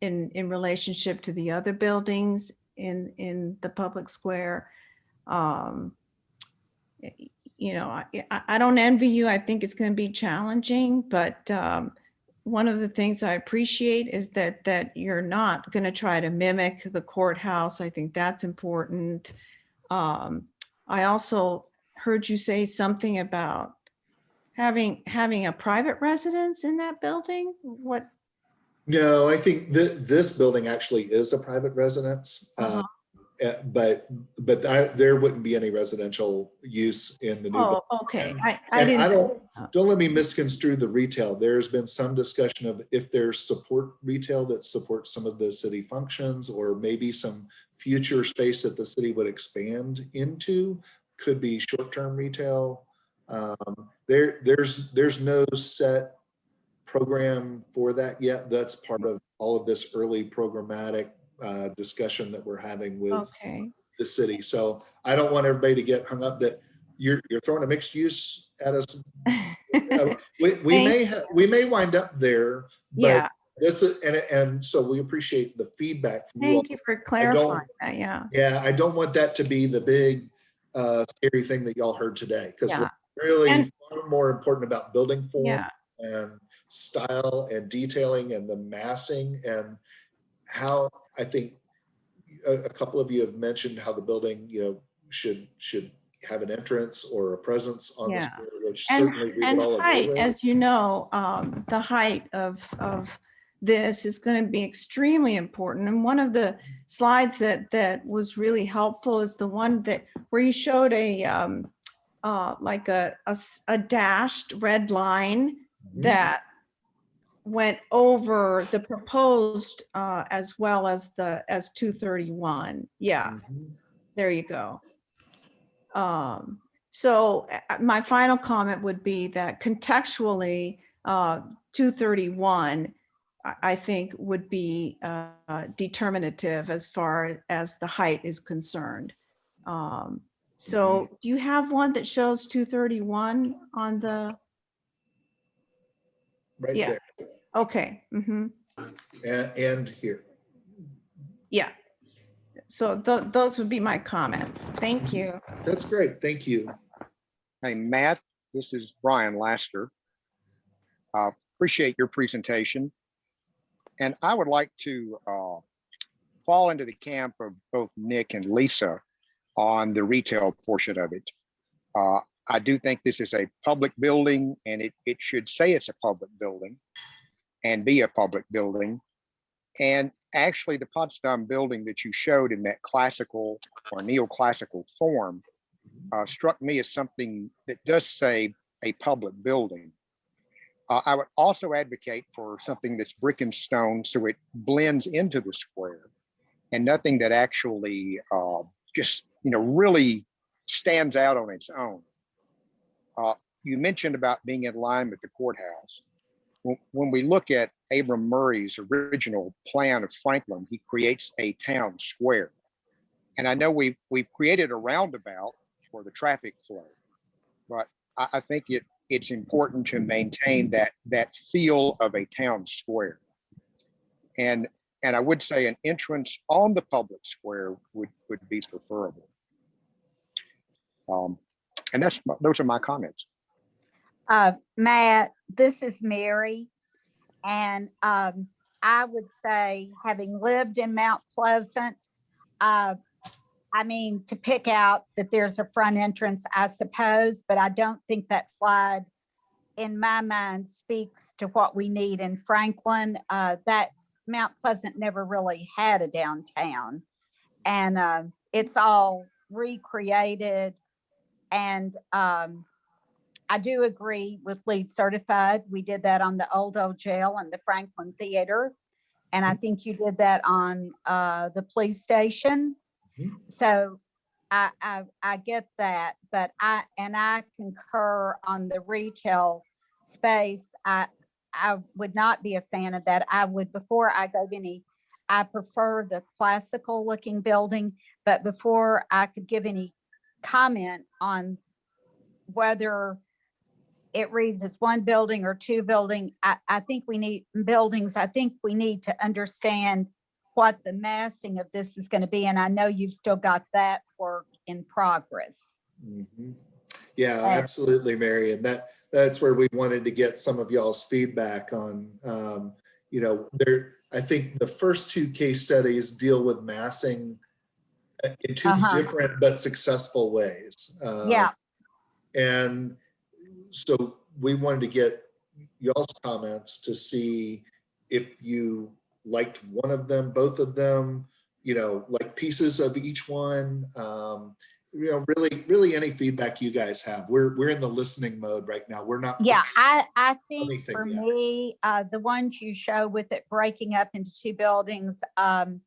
S9: in relationship to the other buildings in the public square. I don't envy you. I think it's going to be challenging, but one of the things I appreciate is that you're not going to try to mimic the courthouse. I think that's important. I also heard you say something about having a private residence in that building. What?
S7: No, I think this building actually is a private residence. there wouldn't be any residential use in the new.
S9: Oh, okay. I
S7: And
S9: didn't.
S7: don't let me misconstrue the retail. There's been some discussion of if there's support retail that supports some of the city functions, or maybe some future space that the city would expand into, could be short-term retail. There's no set program for that yet. That's part of all of this early programmatic discussion that we're having with
S9: Okay.
S7: the city. So I don't want everybody to get hung up that you're throwing a mixed use at us. We may wind up there, but
S9: Yeah.
S7: this is, and so we appreciate the feedback from you all.
S9: Thank you for clarifying that. Yeah.
S7: Yeah, I don't want that to be the big scary thing that y'all heard today, because
S9: Yeah.
S7: we're really
S9: And-
S7: far more important about building form
S9: Yeah.
S7: and style and detailing and the massing, and how I think a couple of you have mentioned how the building, should have an entrance or a presence on the
S9: Yeah.
S7: square, which
S9: And,
S7: certainly we would
S9: and
S7: all agree
S9: height,
S7: with.
S9: as you know, the height of this is going to be extremely important. And one of the slides that was really helpful is the one where you showed like a dashed red line that went over the proposed as well as 231. Yeah, there you go. So my final comment would be that contextually, 231, I think, would be determinative as far as the height is concerned. So do you have one that shows 231 on the?
S7: Right
S9: Yeah.
S7: there.
S9: Okay.
S7: And here.
S9: Yeah. So those would be my comments. Thank you.
S7: That's great. Thank you.
S10: Hey, Matt, this is Brian Laster. Appreciate your presentation. And I would like to fall into the camp of both Nick and Lisa on the retail portion of it. I do think this is a public building, and it should say it's a public building and be a public building. And actually, the Potsdam building that you showed in that classical or neoclassical form struck me as something that does say a public building. I would also advocate for something that's brick and stone, so it blends into the square, and nothing that actually just really stands out on its own. You mentioned about being in line with the courthouse. When we look at Abram Murray's original plan of Franklin, he creates a town square. And I know we've created a roundabout for the traffic flow, but I think it's important to maintain that feel of a town square. And I would say an entrance on the public square would be preferable. And those are my comments.
S5: Matt, this is Mary. And I would say, having lived in Mount Pleasant, to pick out that there's a front entrance, I suppose, but I don't think that slide in my mind speaks to what we need in Franklin. That Mount Pleasant never really had a downtown, and it's all recreated. And I do agree with LEED certified. We did that on the old jail and the Franklin Theater. And I think you did that on the police station. So I get that, but I concur on the retail space. I would not be a fan of that. Before I go any, I prefer the classical looking building, but before I could give any comment on whether it reads as one building or two building, I think we need buildings. I think we need to understand what the massing of this is going to be. And I know you've still got that work in progress.
S7: Yeah, absolutely, Mary. And that's where we wanted to get some of y'all's feedback on, I think the first two case studies deal with massing in two different but successful ways. And so we wanted to get y'all's comments to see if you liked one of them, both of them, like pieces of each one. Really any feedback you guys have. We're in the listening mode right now. We're not.
S5: Yeah, I think
S7: anything
S5: for
S7: yet.
S5: me, the ones you show with it breaking up into two buildings, I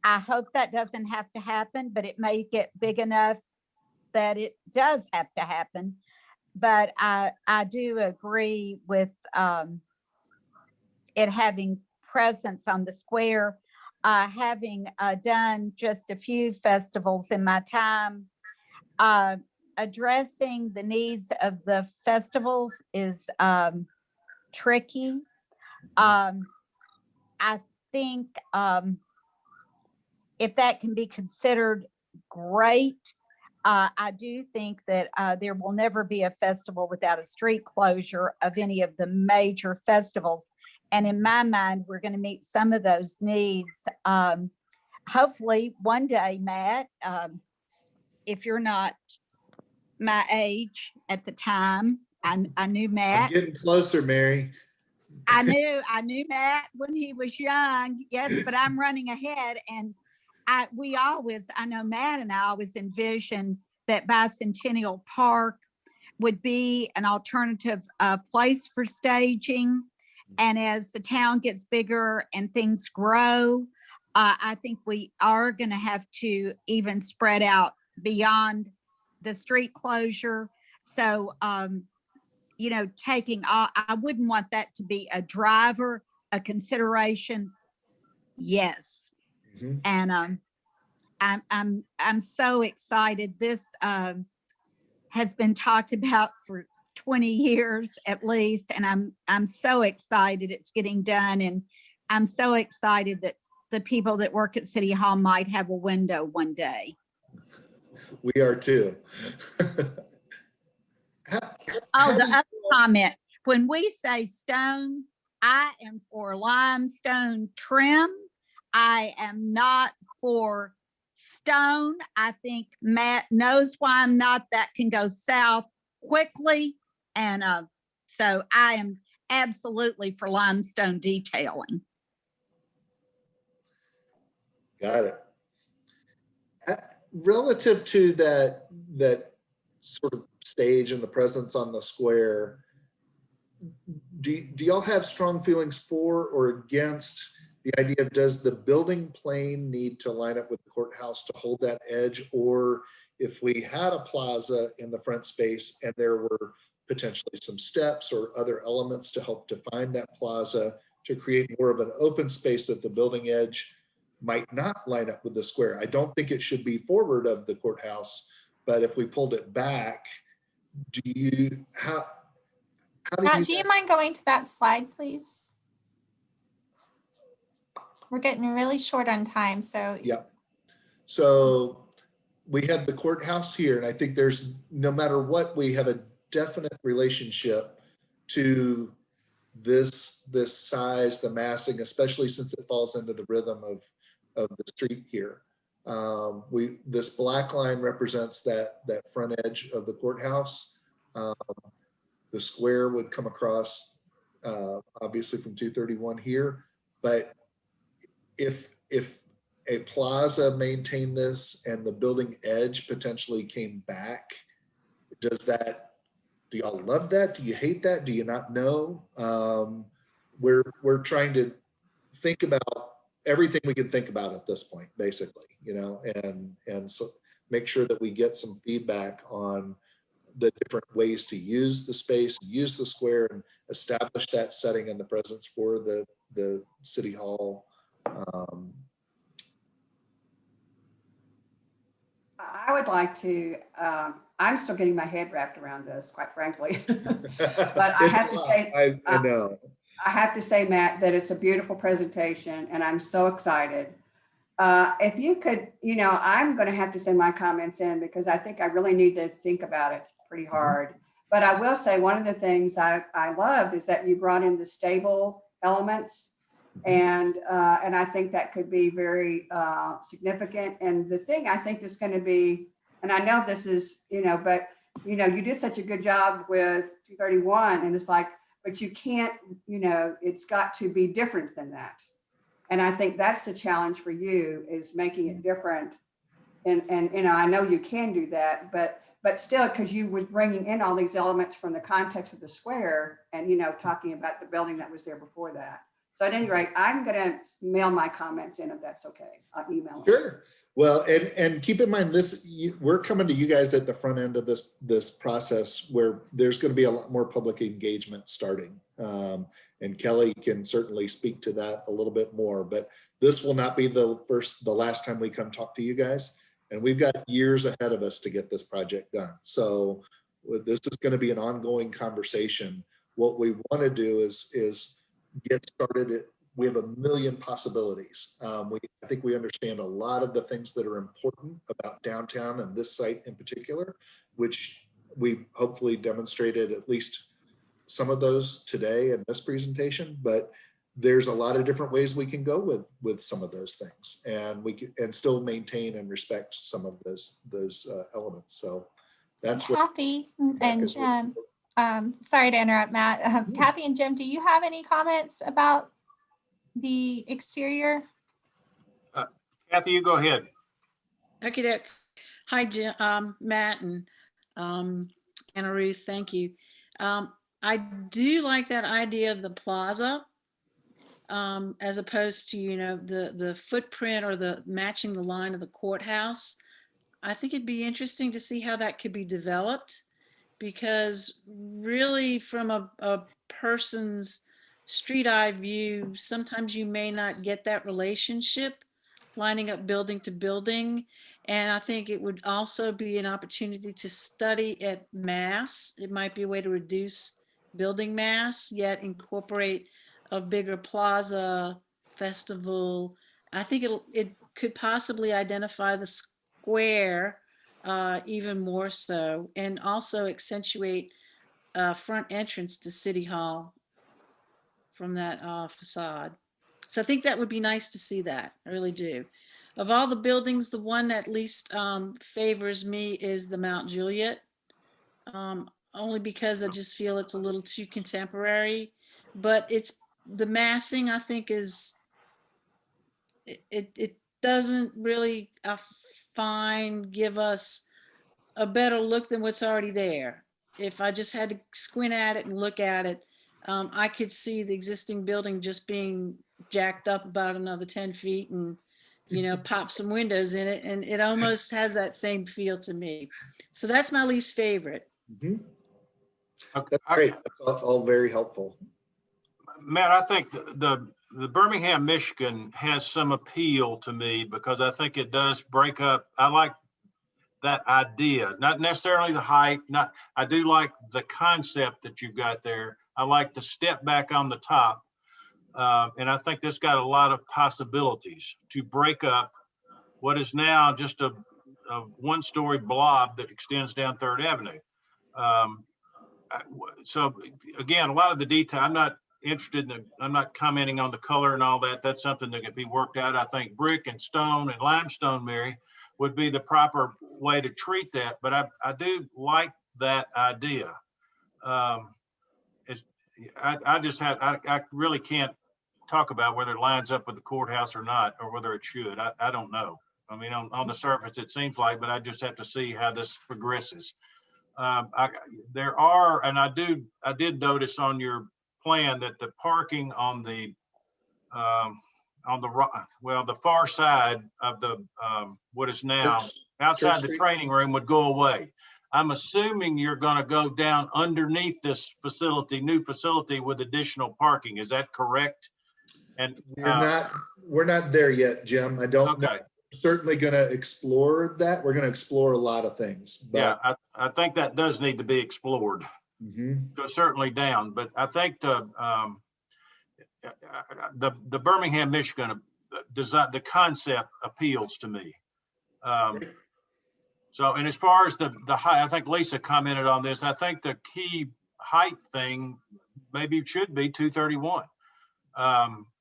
S5: hope that doesn't have to happen, but it may get big enough that it does have to happen. But I do agree with it having presence on the square. Having done just a few festivals in my time, addressing the needs of the festivals is tricky. I think if that can be considered, great. I do think that there will never be a festival without a street closure of any of the major festivals. And in my mind, we're going to meet some of those needs. Hopefully one day, Matt, if you're not my age at the time, I knew Matt.
S7: I'm getting closer, Mary.
S5: I knew Matt when he was young. Yes, but I'm running ahead, and I know Matt and I always envisioned that Bicentennial Park would be an alternative place for staging. And as the town gets bigger and things grow, I think we are going to have to even spread out beyond the street closure. So, I wouldn't want that to be a driver, a consideration. Yes.
S7: Mhm.
S5: And I'm so excited. This has been talked about for 20 years at least, and I'm so excited it's getting done, and I'm so excited that the people that work at City Hall might have a window one day.
S7: We are too.
S5: Oh, the other comment, when we say stone, I am for limestone trim. I am not for stone. I think Matt knows why I'm not. That can go south quickly. And so I am absolutely for limestone detailing.
S7: Got it. Relative to that sort of stage and the presence on the square, do y'all have strong feelings for or against the idea of, does the building plane need to line up with the courthouse to hold that edge? Or if we had a plaza in the front space and there were potentially some steps or other elements to help define that plaza to create more of an open space that the building edge might not line up with the square. I don't think it should be forward of the courthouse, but if we pulled it back, how
S6: Do you mind going to that slide, please? We're getting really short on time, so.
S7: Yeah. So we have the courthouse here, and I think there's, no matter what, we have a definite relationship to this size, the massing, especially since it falls into the rhythm of the street here. This black line represents that front edge of the courthouse. The square would come across, obviously from 231 here, but if a plaza maintained this and the building edge potentially came back, do y'all love that? Do you hate that? Do you not know? We're trying to think about everything we can think about at this point, basically, and so make sure that we get some feedback on the different ways to use the space, use the square, and establish that setting and the presence for the City Hall.
S11: I would like to, I'm still getting my head wrapped around this, quite frankly. But I have to say,
S7: I know.
S11: I have to say, Matt, that it's a beautiful presentation and I'm so excited. If you could, I'm going to have to send my comments in because I think I really need to think about it pretty hard. But I will say one of the things I loved is that you brought in the stable elements. And I think that could be very significant. And the thing I think is going to be, and I know this is, but you did such a good job with 231, and it's like, but you can't, it's got to be different than that. And I think that's the challenge for you, is making it different. And you know, I know you can do that, but still, because you was bringing in all these elements from the context of the square and, you know, talking about the building that was there before that. So at any rate, I'm going to mail my comments in if that's okay. I'll email them.
S7: Sure. Well, and keep in mind we're coming to you guys at the front end of this process where there's going to be a lot more public engagement starting. And Kelly can certainly speak to that a little bit more, but this will not be the last time we come talk to you guys. And we've got years ahead of us to get this project done. So this is going to be an ongoing conversation. What we want to do is get started. We have a million possibilities. I think we understand a lot of the things that are important about downtown and this site in particular, which we hopefully demonstrated at least some of those today in this presentation, but there's a lot of different ways we can go with some of those things, and we can still maintain and respect some of those elements. So that's
S6: Kathy and Jim. Sorry to interrupt, Matt. Kathy and Jim, do you have any comments about the exterior?
S2: Kathy, you go ahead.
S12: Okay, Dick. Hi, Jim, Matt and Anna Ruth. Thank you. I do like that idea of the plaza, as opposed to, you know, the footprint or the matching the line of the courthouse. I think it'd be interesting to see how that could be developed, because really from a person's street eye view, sometimes you may not get that relationship lining up building to building. And I think it would also be an opportunity to study at mass. It might be a way to reduce building mass, yet incorporate a bigger plaza festival. I think it could possibly identify the square even more so, and also accentuate front entrance to City Hall from that facade. So I think that would be nice to see that. I really do. Of all the buildings, the one that least favors me is the Mount Juliet, only because I just feel it's a little too contemporary. But it's the massing, I think, is it doesn't really give us a better look than what's already there. If I just had to squint at it and look at it, I could see the existing building just being jacked up about another 10 feet and, you know, pop some windows in it. And it almost has that same feel to me. So that's my least favorite.
S7: Mm-hmm. That's great. That's all very helpful.
S2: Matt, I think the Birmingham, Michigan has some appeal to me, because I think it does break up. I like that idea, not necessarily the height. I do like the concept that you've got there. I like the step back on the top. And I think this got a lot of possibilities to break up what is now just a one-story blob that extends down 3rd Avenue. So again, a lot of the detail, I'm not interested in I'm not commenting on the color and all that. That's something that could be worked out. I think brick and stone and limestone, Mary, would be the proper way to treat that. But I do like that idea. I really can't talk about whether it lines up with the courthouse or not, or whether it should. I don't know. I mean, on the surface, it seems like, but I just have to see how this progresses. There are, and I did notice on your plan that the parking on the far side of the what is now outside the training room would go away. I'm assuming you're going to go down underneath this new facility with additional parking. Is that correct? And
S7: we're not there yet, Jim. I don't know. Certainly going to explore that. We're going to explore a lot of things. But
S2: yeah, I think that does need to be explored. Go certainly down, but I think the Birmingham, Michigan design, the concept appeals to me. So, and as far as the height, I think Lisa commented on this. I think the key height thing maybe should be 231,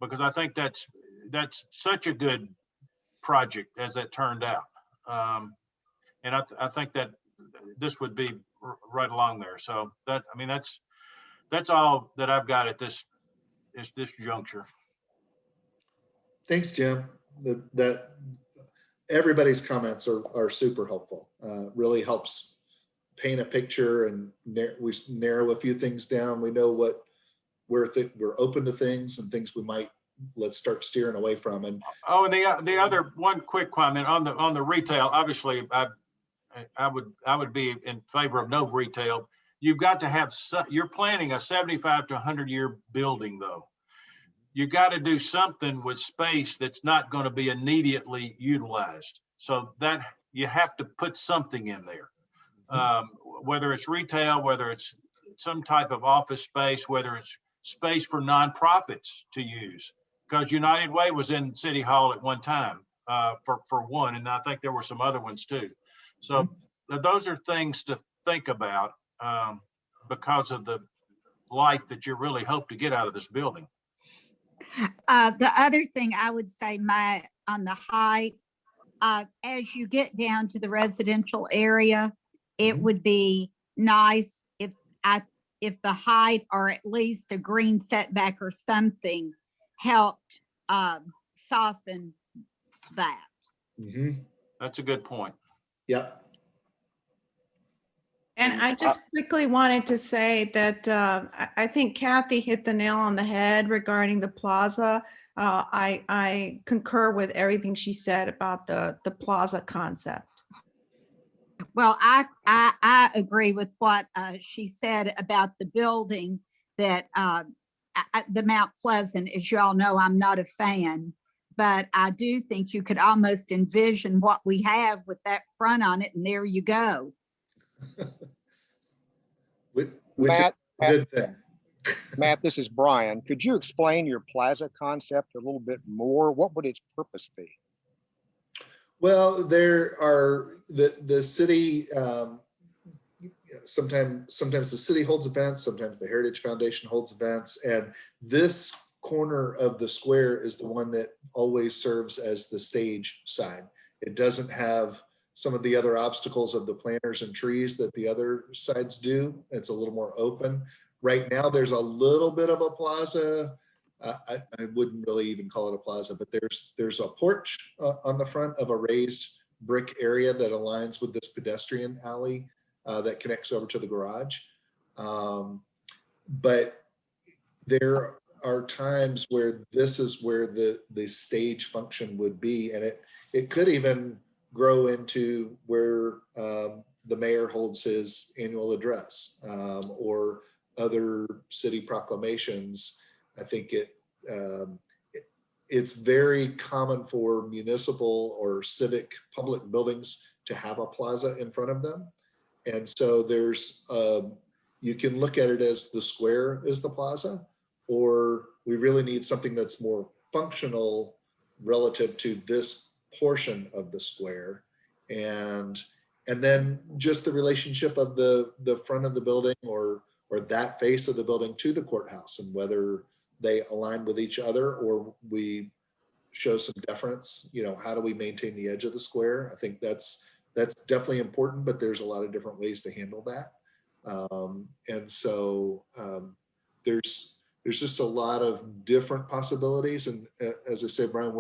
S2: because I think that's such a good project as it turned out, and I think that this would be right along there. So that, I mean, that's all that I've got at this juncture.
S7: Thanks, Jim. That everybody's comments are super helpful. Really helps paint a picture, and we narrow a few things down. We know what we're open to things, and things we might let's start steering away from. And
S2: oh, and the other one quick comment on the retail. Obviously, I would be in favor of no retail. You've got to have you're planning a 75 to 100-year building, though. You got to do something with space that's not going to be immediately utilized. So that you have to put something in there, whether it's retail, whether it's some type of office space, whether it's space for nonprofits to use. Because United Way was in City Hall at one time for one, and I think there were some other ones too. So those are things to think about because of the life that you really hope to get out of this building.
S5: The other thing I would say, Matt, on the height, as you get down to the residential area, it would be nice if the height or at least a green setback or something helped soften that.
S2: That's a good point.
S7: Yep.
S9: And I just quickly wanted to say that I think Kathy hit the nail on the head regarding the plaza. I concur with everything she said about the plaza concept.
S5: Well, I agree with what she said about the building, that the Mount Pleasant, as you all know, I'm not a fan, but I do think you could almost envision what we have with that front on it, and there you go.
S7: Which
S10: Matt,
S7: is a good thing.
S10: Matt, this is Brian. Could you explain your plaza concept a little bit more? What would its purpose be?
S7: Well, there are the city. Sometimes the city holds events. Sometimes the Heritage Foundation holds events, and this corner of the square is the one that always serves as the stage side. It doesn't have some of the other obstacles of the planters and trees that the other sides do. It's a little more open. Right now, there's a little bit of a plaza. I wouldn't really even call it a plaza, but there's a porch on the front of a raised brick area that aligns with this pedestrian alley that connects over to the garage. But there are times where this is where the stage function would be, and it could even grow into where the mayor holds his annual address or other city proclamations. I think it's very common for municipal or civic public buildings to have a plaza in front of them. And so there's, you can look at it as the square is the plaza, or we really need something that's more functional relative to this portion of the square. And then just the relationship of the front of the building or that face of the building to the courthouse, and whether they align with each other or we show some deference. You know, how do we maintain the edge of the square? I think that's definitely important, but there's a lot of different ways to handle that. And so there's just a lot of different possibilities. And as I said, Brian,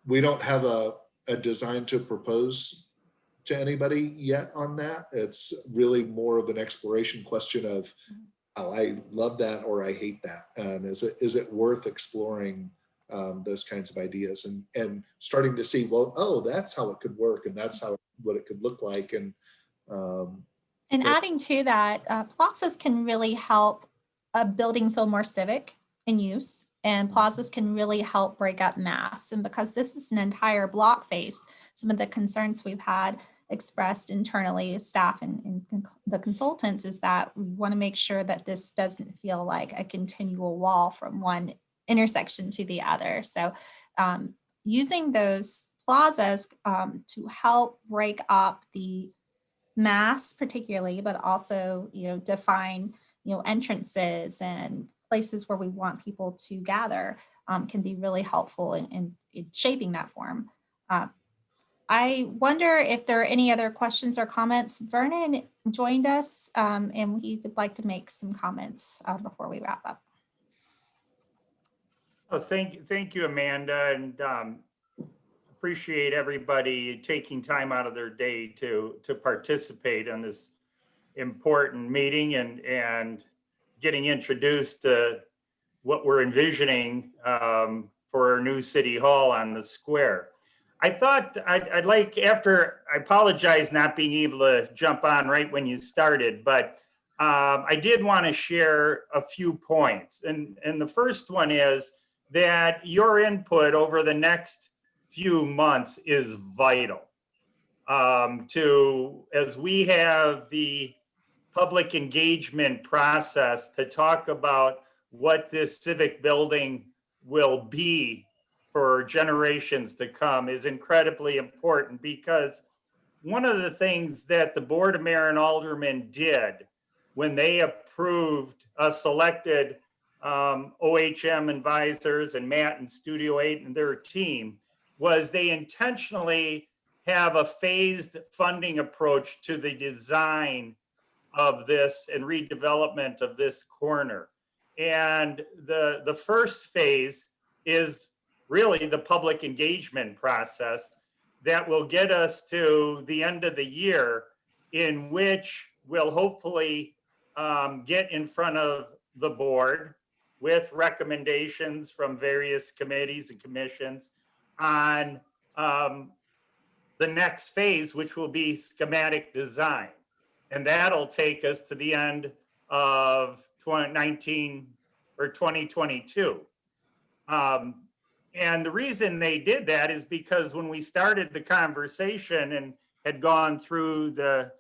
S7: we don't have a design to propose to anybody yet on that. It's really more of an exploration question of, oh, I love that or I hate that. And is it worth exploring those kinds of ideas and starting to see, well, oh, that's how it could work, and that's what it could look like. And
S6: adding to that, plazas can really help a building feel more civic in use, and plazas can really help break up mass. And because this is an entire block face, some of the concerns we've had expressed internally, staff and the consultants, is that we want to make sure that this doesn't feel like a continual wall from one intersection to the other. So using those plazas to help break up the mass particularly, but also, define, entrances and places where we want people to gather can be really helpful in shaping that form. I wonder if there are any other questions or comments. Vernon joined us and he would like to make some comments before we wrap up.
S13: Thank you, Amanda, and appreciate everybody taking time out of their day to participate in this important meeting and getting introduced to what we're envisioning for our new city hall on the square. I thought I'd like, after, I apologize not being able to jump on right when you started, but I did want to share a few points. And the first one is that your input over the next few months is vital as we have the public engagement process to talk about what this civic building will be for generations to come is incredibly important, because one of the things that the Board of Mayor and Aldermen did when they approved, selected OHM advisors and Matt and Studio 8 and their team, was they intentionally have a phased funding approach to the design of this and redevelopment of this corner. And the first phase is really the public engagement process that will get us to the end of the year, in which we'll hopefully get in front of the board with recommendations from various committees and commissions on the next phase, which will be schematic design. And that'll take us to the end of 2022. And the reason they did that is because when we started the conversation and had gone through the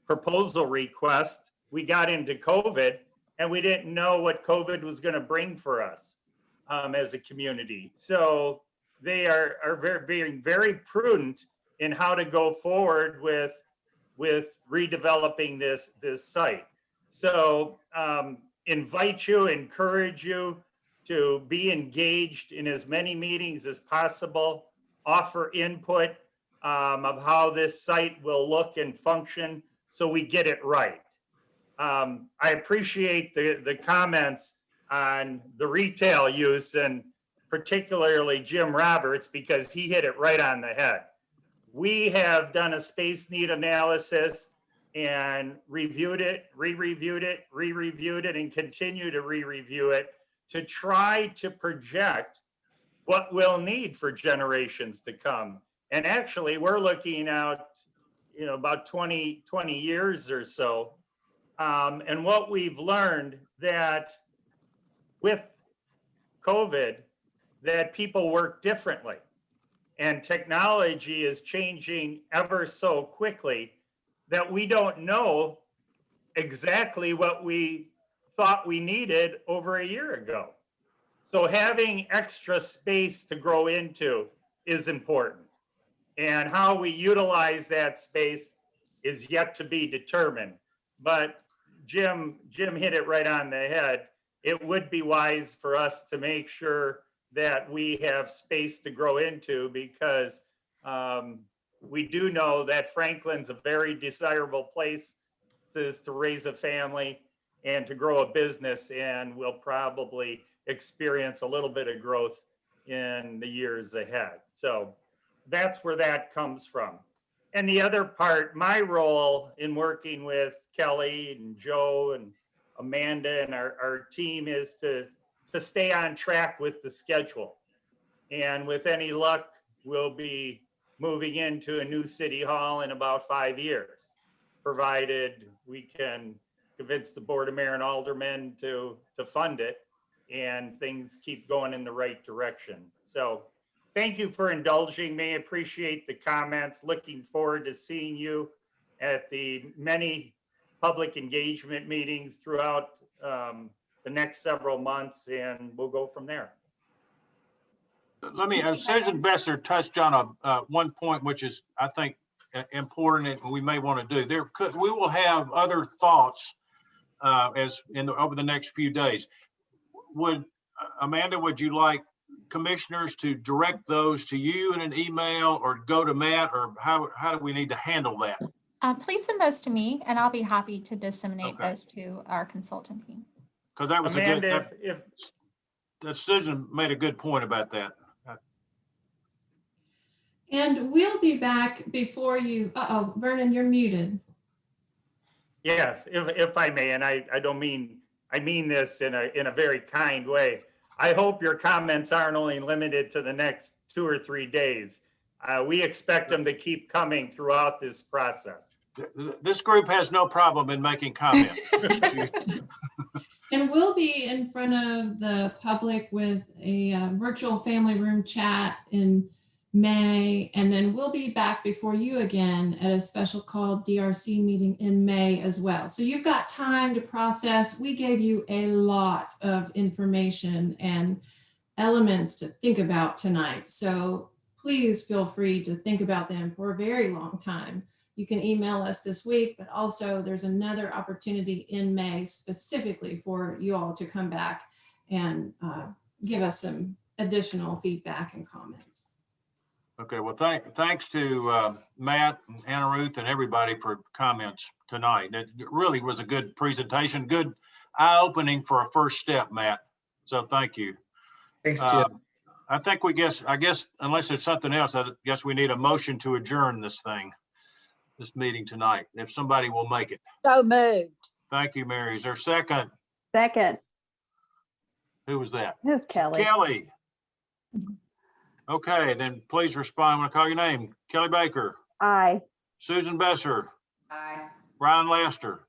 S13: proposal request, we got into COVID and we didn't know what COVID was going to bring for us as a community. So they are being very prudent in how to go forward with redeveloping this site. So invite you, encourage you to be engaged in as many meetings as possible, offer input of how this site will look and function so we get it right. I appreciate the comments on the retail use, and particularly Jim Roberts, because he hit it right on the head. We have done a space need analysis and reviewed it, re-reviewed it, re-reviewed it, and continue to re-review it to try to project what we'll need for generations to come. And actually, we're looking out, about 20 years or so. And what we've learned that with COVID, that people work differently. And technology is changing ever so quickly that we don't know exactly what we thought we needed over a year ago. So having extra space to grow into is important. And how we utilize that space is yet to be determined. But Jim hit it right on the head. It would be wise for us to make sure that we have space to grow into, because we do know that Franklin's a very desirable place to raise a family and to grow a business, and we'll probably experience a little bit of growth in the years ahead. So that's where that comes from. And the other part, my role in working with Kelly and Joe and Amanda and our team, is to stay on track with the schedule. And with any luck, we'll be moving into a new city hall in about 5 years, provided we can convince the Board of Mayor and Aldermen to fund it and things keep going in the right direction. So thank you for indulging me. Appreciate the comments. Looking forward to seeing you at the many public engagement meetings throughout the next several months, and we'll go from there.
S2: Let me, Susan Besser touched on one point, which is, I think, important and we may want to do. We will have other thoughts over the next few days. Amanda, would you like commissioners to direct those to you in an email or go to Matt, or how do we need to handle that?
S6: Please send those to me and I'll be happy to disseminate those to our consultant team.
S2: Because that was
S13: Amanda,
S2: Susan made a good point about that.
S8: And we'll be back before you, Vernon, you're muted.
S13: Yes, if I may, and I don't mean, I mean this in a very kind way. I hope your comments aren't only limited to the next 2 or 3 days. We expect them to keep coming throughout this process.
S2: This group has no problem in making comments.
S8: And we'll be in front of the public with a virtual family room chat in May, and then we'll be back before you again at a special called DRC meeting in May as well. So you've got time to process. We gave you a lot of information and elements to think about tonight. So please feel free to think about them for a very long time. You can email us this week, but also there's another opportunity in May specifically for you all to come back and give us some additional feedback and comments.
S2: Okay, well, thanks to Matt and Anna Ruth and everybody for comments tonight. It really was a good presentation, good eye-opening for a first step, Matt. So thank you.
S7: Thanks, Jim.
S2: I think I guess, unless it's something else, I guess we need a motion to adjourn this meeting tonight, if somebody will make it.
S5: So moved.
S2: Thank you, Mary. Is there a second?
S3: Second,
S2: Who was that?
S3: it was Kelly.
S2: Kelly. Okay, then please respond when I call your name. Kelly Baker,
S3: Aye.
S2: Susan Besser,
S11: Aye.
S2: Brian Laster,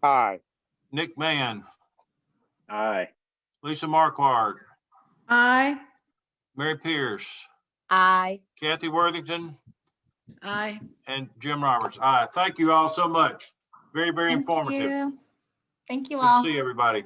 S10: Aye.
S2: Nick Mann,
S4: Aye.
S2: Lisa Marquardt,
S9: Aye.
S2: Mary Pierce,
S5: Aye.
S2: Kathy Worthington,
S12: Aye.
S2: and Jim Roberts. Aye. Thank you all so much. Very, very
S6: Thank
S2: informative.
S6: you. Thank you
S2: Good
S6: all.
S2: to see everybody.